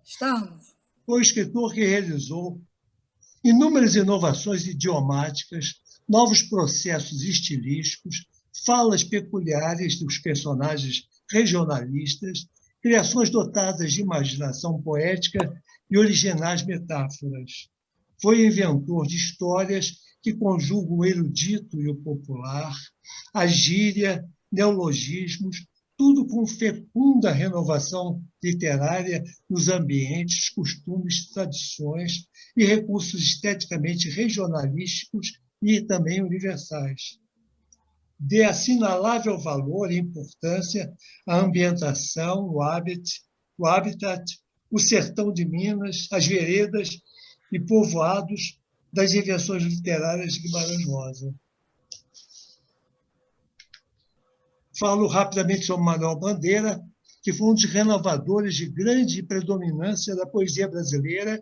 estamos. Foi o escritor que realizou inúmeras inovações idiomáticas, novos processos estilísticos, falas peculiares dos personagens regionalistas, criações dotadas de imaginação poética e originais metáforas. Foi inventor de histórias que conjugam o erudito e o popular, a gíria, neologismos, tudo com fecunda renovação literária nos ambientes, costumes, tradições e recursos esteticamente regionalísticos e também universais. De assinalável valor e importância à ambientação, o habitat, o sertão de Minas, as veredas e povoados das invenções literárias de Guimarães Rosa. Falo rapidamente sobre Manuel Bandeira, que foi um dos renovadores de grande predominância da poesia brasileira,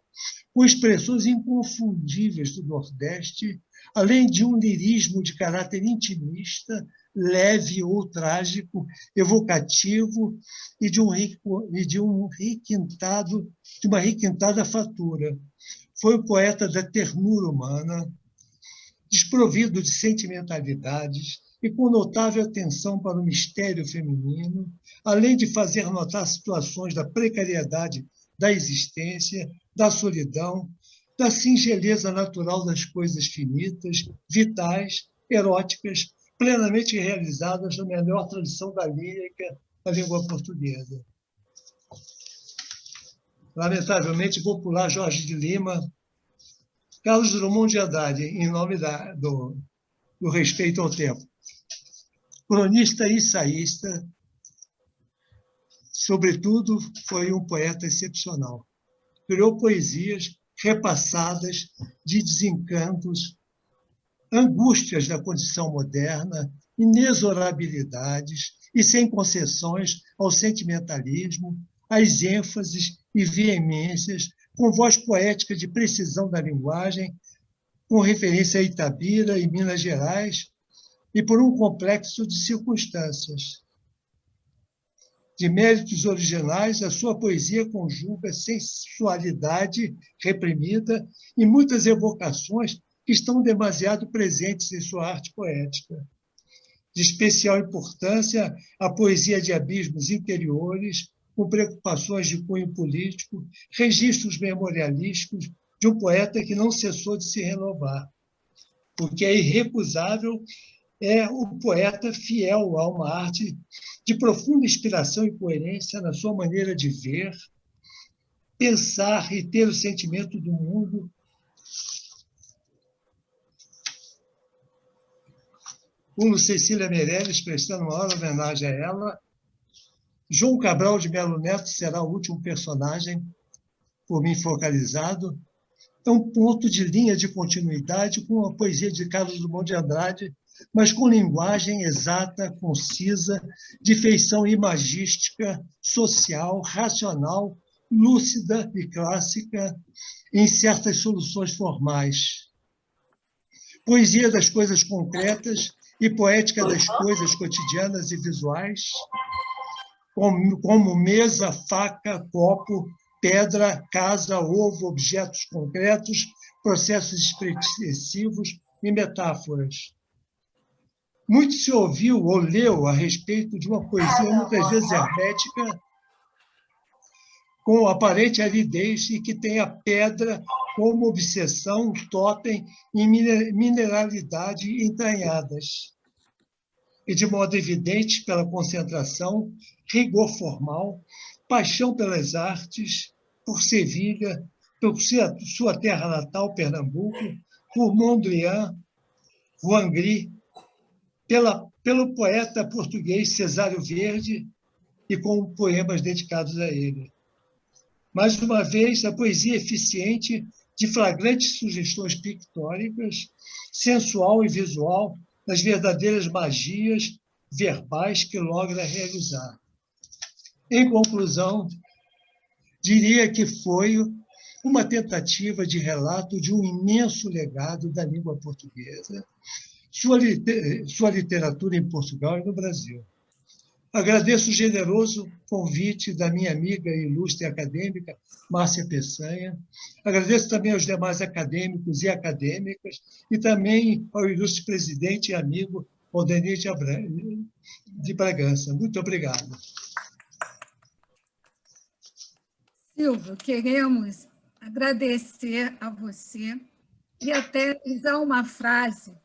com expressões inconfundíveis do Nordeste, além de um lirismo de caráter intimista, leve ou trágico, evocativo e de uma requintada fatura. Foi o poeta da ternura humana, desprovido de sentimentalidades e com notável atenção para o mistério feminino, além de fazer notar situações da precariedade da existência, da solidão, da singeleza natural das coisas finitas, vitais, eróticas, plenamente realizadas na melhor tradição da lírica da língua portuguesa. Lamentavelmente, vou pular Jorge de Lima, Carlos Drummond de Andrade, em nome do respeito ao tempo. Cronista e ensaísta, sobretudo, foi um poeta excepcional. Criou poesias repassadas de desencantos, angústias da condição moderna, inexorabilidades e sem concessões ao sentimentalismo, às ênfases e veemências, com voz poética de precisão da linguagem, com referência a Itabira e Minas Gerais, e por um complexo de circunstâncias. De méritos originais, a sua poesia conjuga sensualidade reprimida e muitas evocações que estão demasiado presentes em sua arte poética. De especial importância, a poesia de abismos interiores, com preocupações de cunho político, registros memorialísticos de um poeta que não cessou de se renovar. O que é irrecusável é o poeta fiel a uma arte de profunda inspiração e coerência na sua maneira de ver, pensar e ter o sentimento do mundo. Como Cecília Meirelles, prestando maior homenagem a ela. João Cabral de Melo Neto será o último personagem por mim focalizado. É um ponto de linha de continuidade com a poesia de Carlos Drummond de Andrade, mas com linguagem exata, concisa, de feição imagística, social, racional, lúcida e clássica, em certas soluções formais. Poesia das coisas concretas e poética das coisas cotidianas e visuais, como mesa, faca, copo, pedra, casa, ovo, objetos concretos, processos expressivos e metáforas. Muito se ouviu ou leu a respeito de uma poesia muitas vezes hermética, com aparente aridez e que tem a pedra como obsessão, totem e mineralidade entranhadas. E, de modo evidente, pela concentração, rigor formal, paixão pelas artes, por Sevilha, por sua terra natal, Pernambuco, por Mondrian, Juan Gris, pelo poeta português Cesário Verde e com poemas dedicados a ele. Mais uma vez, a poesia eficiente de flagrantes sugestões pictóricas, sensual e visual, das verdadeiras magias verbais que logra realizar. Em conclusão, diria que foi uma tentativa de relato de um imenso legado da língua portuguesa, sua literatura em Portugal e no Brasil. Agradeço o generoso convite da minha amiga e ilustre acadêmica, Márcia Peçanha. Agradeço também aos demais acadêmicos e acadêmicas, e também ao ilustre presidente e amigo Aldenir de Bragança. Muito obrigado. Silvio, queremos agradecer a você e até usar uma frase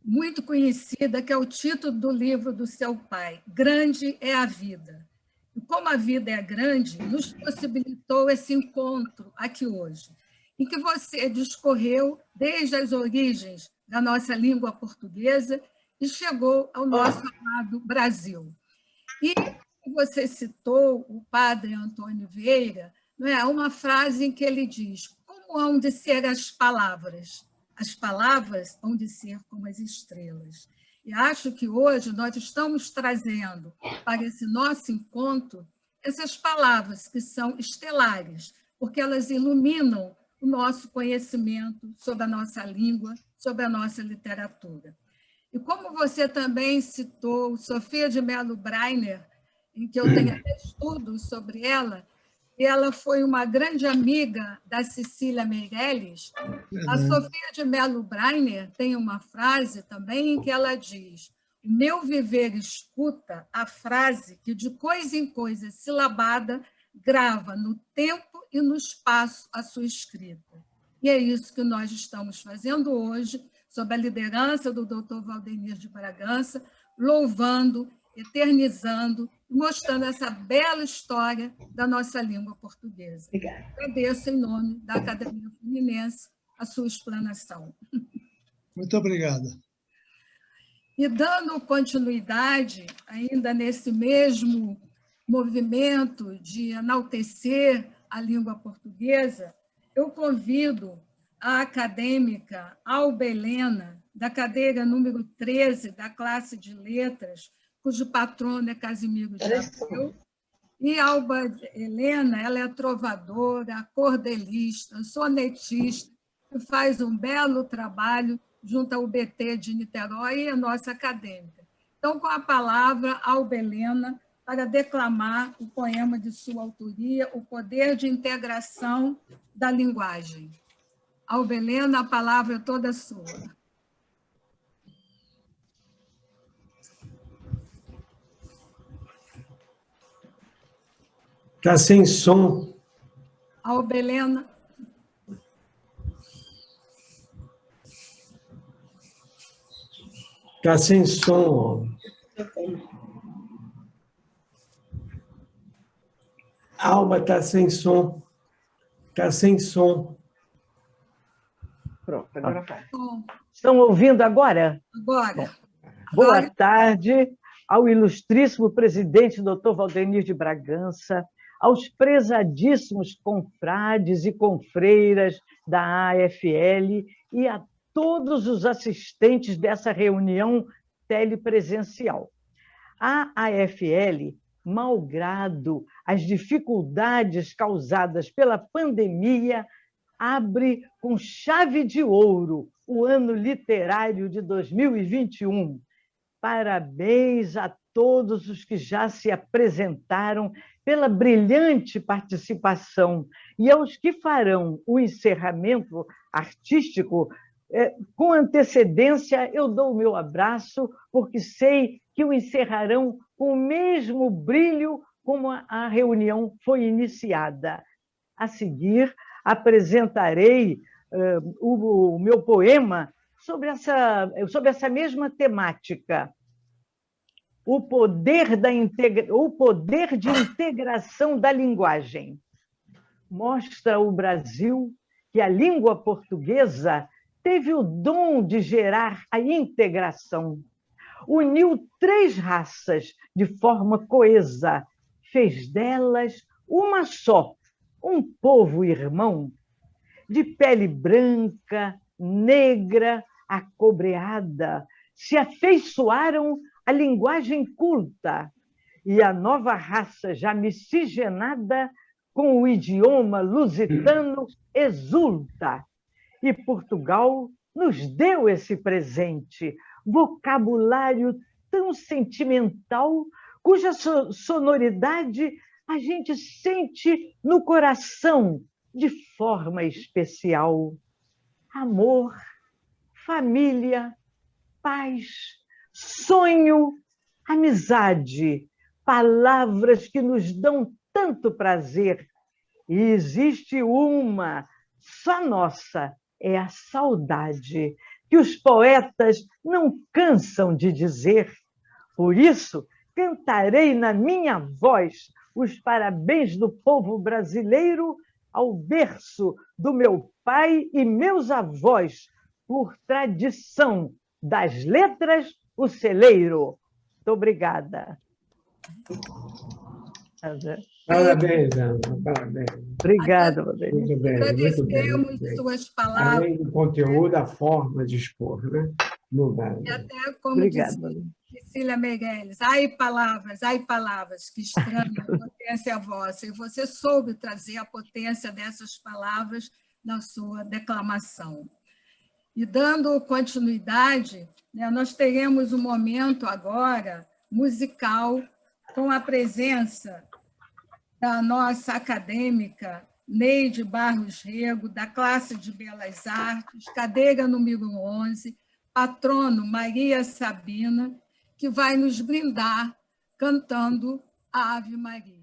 muito conhecida, que é o título do livro do seu pai, Grande é a Vida. E como a vida é grande, nos possibilitou esse encontro aqui hoje, em que você discorreu desde as origens da nossa língua portuguesa e chegou ao nosso amado Brasil. E você citou o padre Antônio Vieira, não é? Uma frase em que ele diz: como hão de ser as palavras? As palavras hão de ser como as estrelas. E acho que hoje nós estamos trazendo para esse nosso encontro essas palavras que são estelares, porque elas iluminam o nosso conhecimento sobre a nossa língua, sobre a nossa literatura. E como você também citou Sofia de Mello Breiner, em que eu tenho até estudos sobre ela, e ela foi uma grande amiga da Cecília Meirelles. A Sofia de Mello Breiner tem uma frase também em que ela diz: o meu viver escuta a frase que de coisa em coisa silabada grava no tempo e no espaço a sua escrita. E é isso que nós estamos fazendo hoje, sob a liderança do Dr. Valdenir de Bragança, louvando, eternizando, mostrando essa bela história da nossa língua portuguesa. Obrigada. Agradeço em nome da Academia Fluminense a sua explanação. Muito obrigada. E dando continuidade, ainda nesse mesmo movimento de enaltecer a língua portuguesa, eu convido a acadêmica Alba Helena, da cadeira número 13 da classe de letras, cujo patrono é Casimiro de Abreu. E Alba Helena, ela é trovadora, cordelista, sonetista, e faz um belo trabalho junto ao UBT de Niterói e a nossa acadêmica. Então, com a palavra, Alba Helena, para declamar o poema de sua autoria, O Poder de Integração da Linguagem. Alba Helena, a palavra é toda sua. Está sem som. Alba Helena. Está sem som. Alba está sem som. Está sem som. Pronto, agora vai. Bom, Estão ouvindo agora? agora. Boa tarde ao ilustríssimo presidente Dr. Valdenir de Bragança, aos prezadíssimos confrades e confreiras da AFL e a todos os assistentes dessa reunião telepresencial. A AFL, malgrado as dificuldades causadas pela pandemia, abre com chave de ouro o ano literário de 2021. Parabéns a todos os que já se apresentaram pela brilhante participação e aos que farão o encerramento artístico. Com antecedência, eu dou o meu abraço, porque sei que o encerrarão com o mesmo brilho como a reunião foi iniciada. A seguir, apresentarei o meu poema sobre essa mesma temática, o poder de integração da linguagem. Mostra ao Brasil que a língua portuguesa teve o dom de gerar a integração. Uniu 3 raças de forma coesa, fez delas uma só, um povo irmão, de pele branca, negra, acobreada, se afeiçoaram à linguagem culta, e a nova raça já miscigenada com o idioma lusitano exulta. E Portugal nos deu esse presente, vocabulário tão sentimental, cuja sonoridade a gente sente no coração de forma especial. Amor, família, paz, sonho, amizade, palavras que nos dão tanto prazer. E existe uma, só nossa, é a saudade, que os poetas não cansam de dizer. Por isso, cantarei na minha voz os parabéns do povo brasileiro ao berço do meu pai e meus avós, por tradição das letras, o celeiro. Muito obrigada. Parabéns, Ana, parabéns. Obrigada, Valdenir. Muito bem, muito bem. Agradecemos Muito bem. suas palavras. Além do conteúdo, a forma de expor, né? Não dá. E até, como Obrigada, dizia Valdenir. Cecília Meirelles, ai palavras, que estranha potência vossa. E você soube trazer a potência dessas palavras na sua declamação. E dando continuidade, né, nós teremos um momento agora musical com a presença da nossa acadêmica Neide Barros Rego, da classe de Belas Artes, cadeira número 11, patrono Maria Sabina, que vai nos brindar cantando a Ave Maria.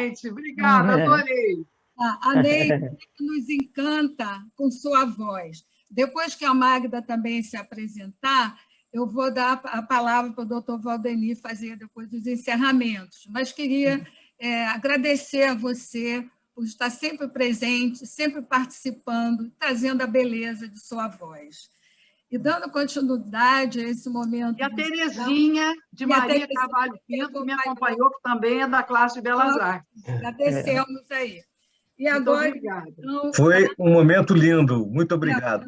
gente. Obrigada, adorei. A Neide nos encanta com sua voz. Depois que a Magda também se apresentar, eu vou dar a palavra para o doutor Valdenir fazer depois os encerramentos. Mas queria agradecer a você por estar sempre presente, sempre participando, trazendo a beleza de sua voz. E dando continuidade a esse momento... E a Terezinha, de Maria Carvalho Pinto, que me acompanhou, que também é da classe de Belas Artes. Agradecemos aí. E agora, então, foi um momento lindo. Muito obrigado.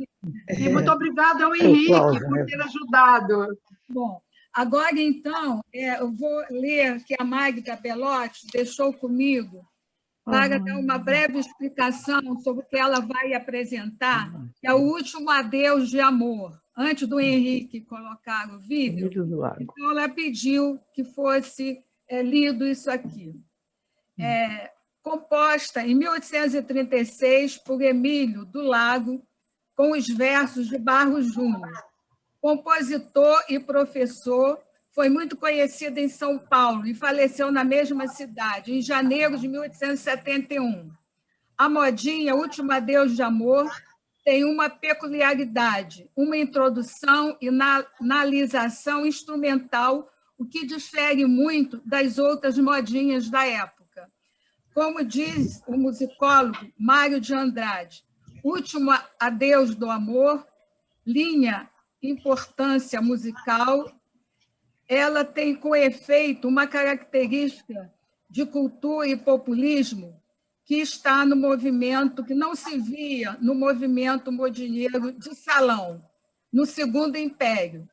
E muito obrigado ao Henrique por ter ajudado. Bom, agora, então, eu vou ler que a Magda Belotti deixou comigo para dar uma breve explicação sobre o que ela vai apresentar, que é o último adeus de amor. Antes do Henrique colocar o vídeo, então ela pediu que fosse lido isso aqui. Composta em 1836 por Emílio do Lago, com os versos de Barros Júnior. Compositor e professor, foi muito conhecido em São Paulo e faleceu na mesma cidade, em janeiro de 1871. A modinha Último Adeus de Amor tem uma peculiaridade, uma introdução e analisação instrumental, o que difere muito das outras modinhas da época. como diz o musicólogo Mário de Andrade, último adeus do amor, linha importância musical, ela tem, com efeito, uma característica de cultura e populismo que está no movimento, que não se via no movimento modinheiro de salão, no Segundo Império.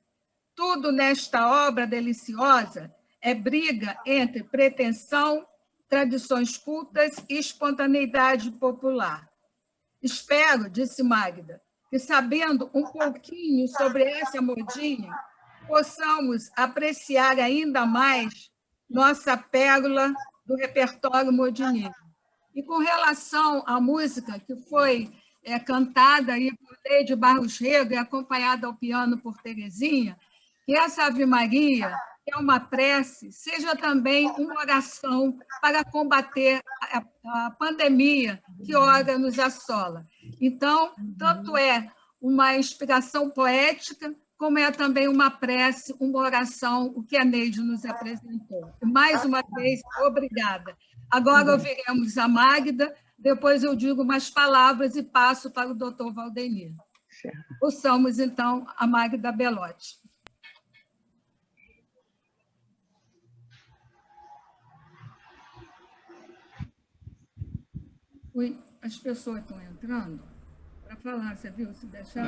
Tudo nesta obra deliciosa é briga entre pretensão, tradições cultas e espontaneidade popular. Espero, disse Magda, que, sabendo um pouquinho sobre essa modinha, possamos apreciar ainda mais nossa pérola do repertório modinheiro. E com relação à música que foi cantada aí por Leide Barros Rego e acompanhada ao piano por Terezinha, que essa Ave Maria, que é uma prece, seja também uma oração para combater a pandemia que ora nos assola. Então, tanto é uma inspiração poética, como é também uma prece, uma oração, o que a Neide nos apresentou. E, mais uma vez, obrigada. Agora ouviremos a Magda, depois eu digo umas palavras e passo para o doutor Valdenir. Ouçamos, então, a Magda Belotti. Oi, as pessoas estão entrando para falar, você viu? Se deixar.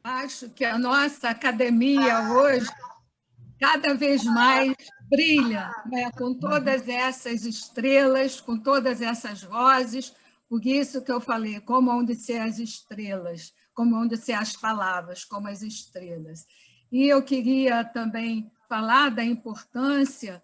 Acho que a nossa academia hoje cada vez mais brilha, né? Com todas essas estrelas, com todas essas vozes, por isso que eu falei, como hão de ser as estrelas, como hão de ser as palavras, como as estrelas. E eu queria também falar da importância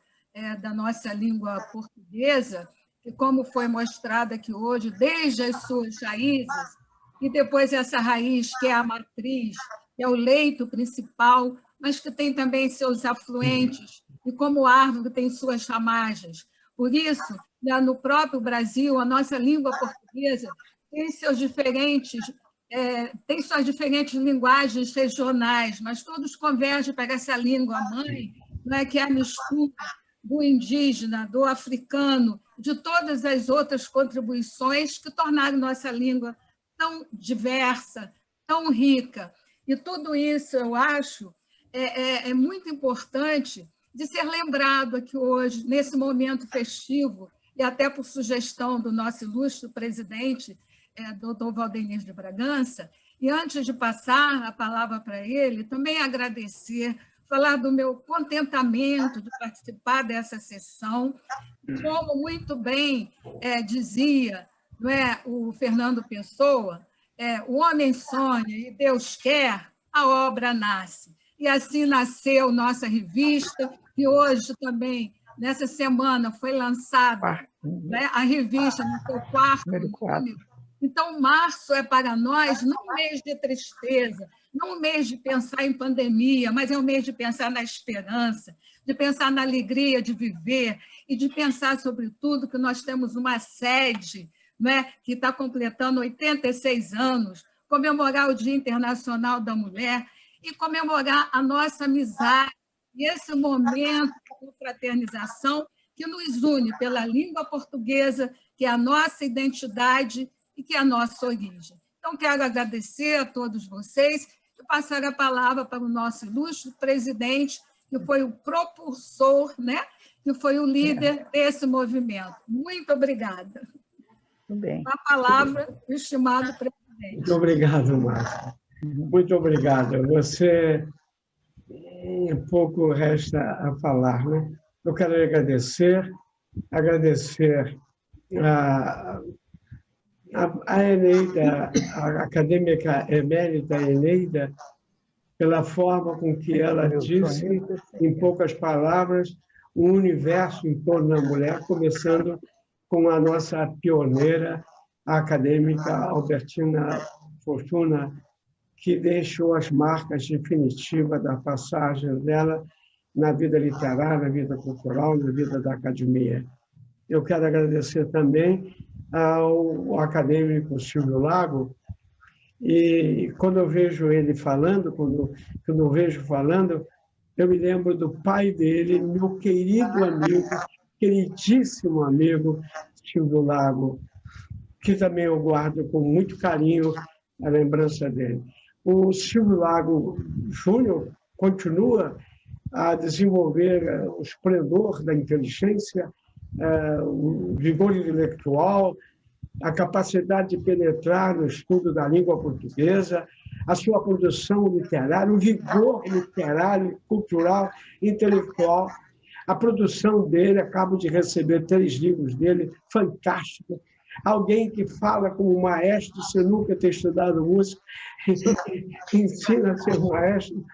da nossa língua portuguesa, que, como foi mostrado aqui hoje, desde as suas raízes, e depois essa raiz que é a matriz, que é o leito principal, mas que tem também seus afluentes, e como árvore tem suas ramagens. Por isso, no próprio Brasil, a nossa língua portuguesa tem suas diferentes linguagens regionais, mas todos convergem para essa língua-mãe, né, que é a mistura do indígena, do africano, de todas as outras contribuições que tornaram nossa língua tão diversa, tão rica. E tudo isso, eu acho, é muito importante de ser lembrado aqui hoje, nesse momento festivo, e até por sugestão do nosso ilustre presidente, doutor Valdenir de Bragança. E antes de passar a palavra para ele, também agradecer, falar do meu contentamento de participar dessa sessão, como muito bem dizia, não é, o Fernando Pessoa, o homem sonha e Deus quer, a obra nasce. E assim nasceu nossa revista, que hoje também, nessa semana, foi lançada, né, a revista no seu quarto número. Então, março é para nós não um mês de tristeza, não um mês de pensar em pandemia, mas é um mês de pensar na esperança, de pensar na alegria de viver e de pensar, sobretudo, que nós temos uma sede, né, que está completando 86 anos, comemorar o Dia Internacional da Mulher e comemorar a nossa amizade e esse momento de fraternização que nos une pela língua portuguesa, que é a nossa identidade e que é a nossa origem. Então, quero agradecer a todos vocês e passar a palavra para o nosso ilustre presidente, que foi o propulsor, né? Que foi o líder desse movimento. Muito obrigada. Muito bem. A palavra, o estimado presidente. Muito obrigado, Márcia. Muito obrigado. Você, pouco resta a falar, né? Eu quero agradecer a Eneida, a acadêmica emérita Eneida, pela forma com que ela disse, em poucas palavras, o universo em torno da mulher, começando com a nossa pioneira, a acadêmica Albertina Fortuna, que deixou as marcas definitivas da passagem dela na vida literária, na vida cultural, na vida da academia. Eu quero agradecer também ao acadêmico Silvio Lago, e quando eu vejo ele falando, quando eu vejo falando, eu me lembro do pai dele, meu querido amigo, queridíssimo amigo Silvio Lago, que também eu guardo com muito carinho a lembrança dele. O Silvio Lago Júnior continua a desenvolver o esplendor da inteligência, o vigor intelectual, a capacidade de penetrar no estudo da língua portuguesa, a sua produção literária, o vigor literário, cultural, intelectual. A produção dele, acabo de receber 3 livros dele, fantástico. Alguém que fala como maestro, sem nunca ter estudado música, ensina a ser maestro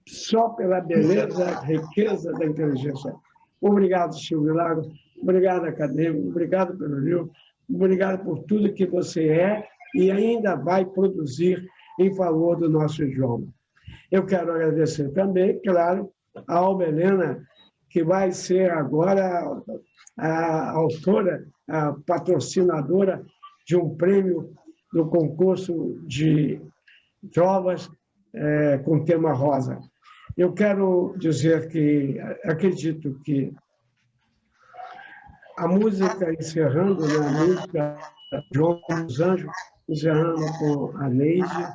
só pela beleza, riqueza da inteligência. Obrigado, Silvio Lago. Obrigado, acadêmico. Obrigado pelo livro. Obrigado por tudo que você é e ainda vai produzir em favor do nosso idioma. Eu quero agradecer também, claro, a Alma Helena, que vai ser agora a autora, a patrocinadora de um prêmio no concurso de trovas com tema rosa. Eu quero dizer que acredito que a música encerrando, né, a música João dos Anjos, encerrando com a Neide,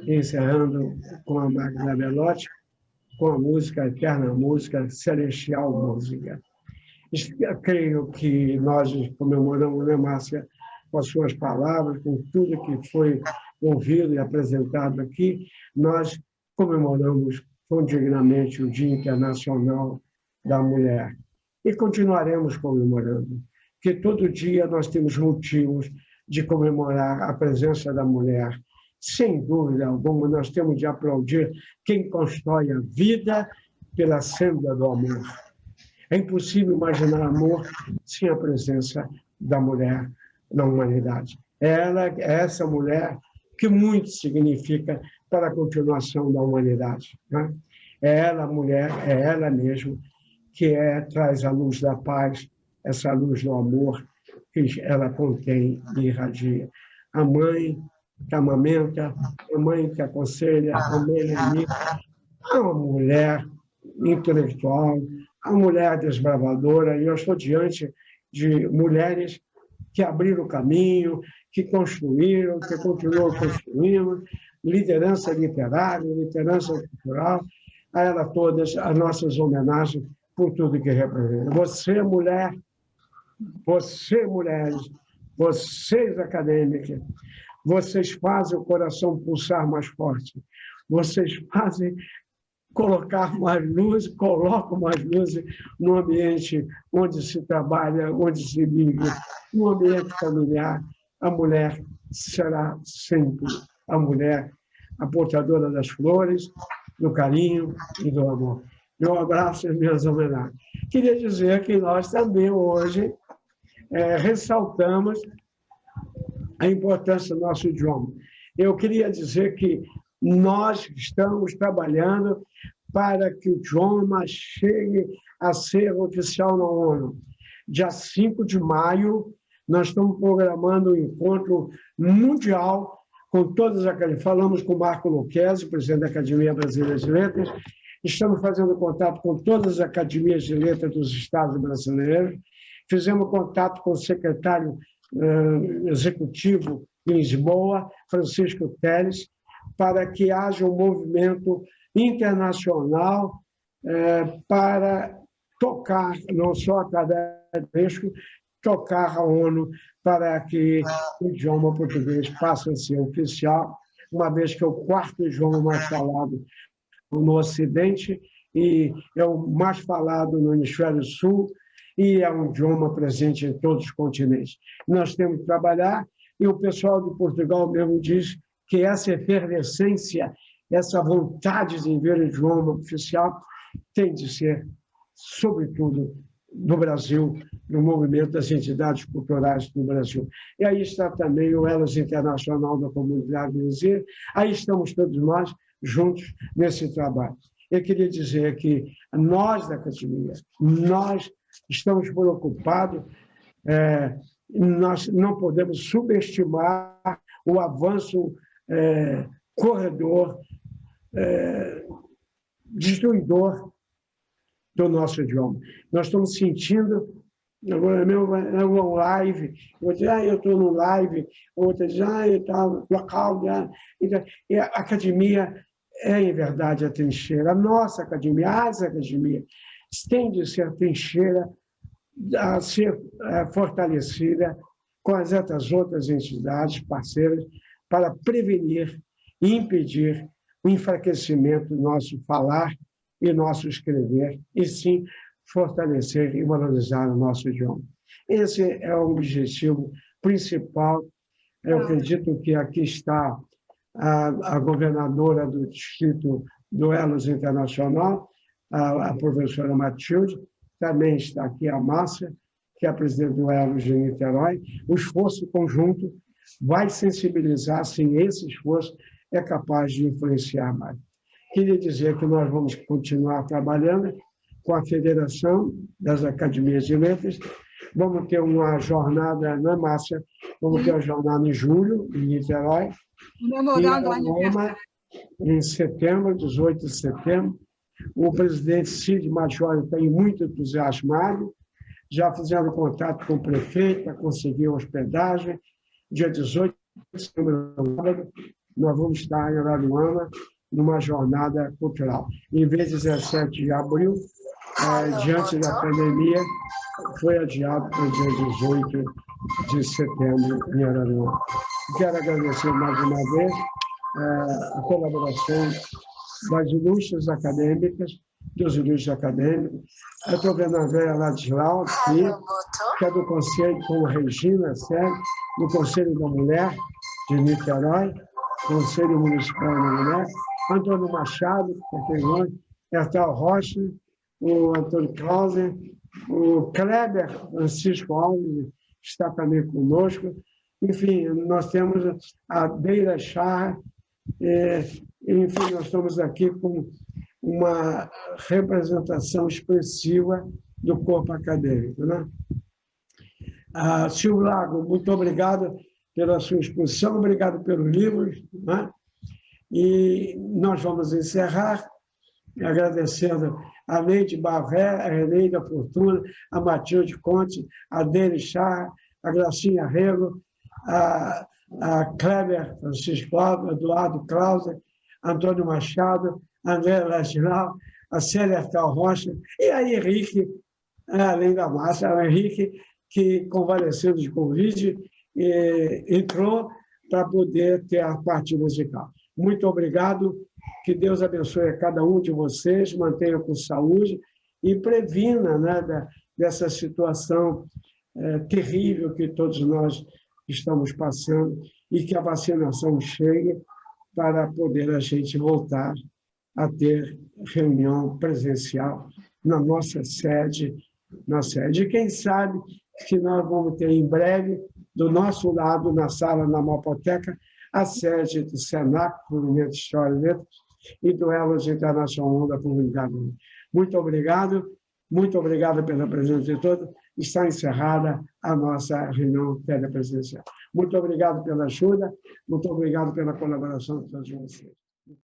encerrando com a Magna Belotti, com a música Eterna Música, Celestial Música. Eu creio que nós comemoramos, né, Márcia, com as suas palavras, com tudo que foi ouvido e apresentado aqui, nós comemoramos condignamente o Dia Internacional da Mulher. E continuaremos comemorando, porque todo dia nós temos motivos de comemorar a presença da mulher. Sem dúvida alguma, nós temos de aplaudir quem constrói a vida pela senda do amor. É impossível imaginar amor sem a presença da mulher na humanidade. Ela é essa mulher que muito significa para a continuação da humanidade, né? É ela, a mulher, é ela mesma, que traz a luz da paz, essa luz do amor que ela contém e irradia. A mãe que amamenta, a mãe que aconselha, a mãe amiga, a mulher intelectual, a mulher desbravadora, e eu estou diante de mulheres que abriram o caminho, que construíram, que continuam construindo, liderança literária, liderança cultural, a ela todas as nossas homenagens por tudo que representa. Você, mulher, você, mulheres, vocês, acadêmicas, vocês fazem o coração pulsar mais forte, vocês fazem colocam mais luz no ambiente onde se trabalha, onde se vive, no ambiente familiar. A mulher será sempre a mulher, a portadora das flores, do carinho e do amor. Meu abraço e minhas homenagens. Queria dizer que nós também hoje ressaltamos a importância do nosso idioma. Eu queria dizer que nós estamos trabalhando para que o idioma chegue a ser oficial na ONU. Dia 5 de maio, nós estamos programando um encontro mundial com todas as academias. Falamos com o Marco Lucchesi, presidente da Academia Brasileira de Letras, estamos fazendo contato com todas as academias de letras dos estados brasileiros, fizemos contato com o secretário executivo em Lisboa, Francisco Teles, para que haja um movimento internacional para tocar, não só acadêmico, tocar a ONU para que o idioma português passe a ser oficial, uma vez que é o quarto idioma mais falado no Ocidente e é o mais falado no Hemisfério Sul e é um idioma presente em todos os continentes. Nós temos que trabalhar e o pessoal de Portugal mesmo diz que essa efervescência, essa vontade de ver o idioma oficial tem de ser, sobretudo, no Brasil, no movimento das entidades culturais do Brasil. E aí está também o Elos Internacional da Comunidade Brasileira, aí estamos todos nós juntos nesse trabalho. Eu queria dizer que nós da Academia, nós estamos preocupados, nós não podemos subestimar o avanço corredor, destruidor do nosso idioma. Nós estamos sentindo, agora mesmo, uma live, eu digo, eu estou no live, outra diz, eu estou local, e a academia é, em verdade, a trincheira. A nossa academia, as academias, tem de ser a trincheira a ser fortalecida com as outras entidades parceiras para prevenir e impedir o enfraquecimento do nosso falar e nosso escrever, e sim fortalecer e valorizar o nosso idioma. Esse é o objetivo principal. Eu acredito que aqui está a governadora do distrito do Elos Internacional, a professora Matilde, também está aqui a Márcia, que é a presidente do Elos de Niterói. O esforço conjunto vai sensibilizar, sim, esse esforço é capaz de influenciar mais. Queria dizer que nós vamos continuar trabalhando com a Federação das Academias de Letras. Vamos ter uma jornada, não é, Márcia? Vamos ter uma jornada em julho, em Niterói. E em setembro, 18 de setembro. O presidente Cid Major está muito entusiasmado. Já fizemos contato com o prefeito para conseguir hospedagem. Dia 18 de setembro, nós vamos estar em Araruama, numa jornada cultural. Em vez de 17 de abril, diante da pandemia, foi adiado para o dia 18 de setembro em Araruama. Quero agradecer mais uma vez a colaboração das ilustres acadêmicas, dos ilustres acadêmicos. Eu estou vendo a velha Ladislau aqui, que é do Conselho, com Regina Sérgio, do Conselho da Mulher de Niterói, Conselho Municipal da Mulher, Antônio Machado, que tem hoje, Hertal Rocha, o Antônio Clauser, o Kleber Francisco Alves está também conosco. Enfim, nós temos a Deira Charra, enfim, nós estamos aqui com uma representação expressiva do corpo acadêmico, né? Silvio Lago, muito obrigado pela sua exposição, obrigado pelos livros, né? E nós vamos encerrar agradecendo a Neide Bavé, a Reneida Fortuna, a Matilde Conte, a Dene Char, a Gracinha Rego, a a Kleber Francisco Alves, Eduardo Krause, Antônio Machado, André Lastinal, a Célia Tal Rocha, e a Henrique, além da massa, o Henrique, que convalesceu de Covid, entrou para poder ter a parte musical. Muito obrigado, que Deus abençoe a cada um de vocês, mantenha com saúde e previna, né, dessa situação terrível que todos nós estamos passando e que a vacinação chegue para poder a gente voltar a ter reunião presencial na nossa sede, na sede. E quem sabe que nós vamos ter em breve, do nosso lado, na sala, na Mapoteca, a sede do SENAC, Movimento História e Letras, e do Elos Internacional da Comunidade. Muito obrigado pela presença de todos. Está encerrada a nossa reunião telepresencial. Muito obrigado pela ajuda, muito obrigado pela colaboração de todos vocês.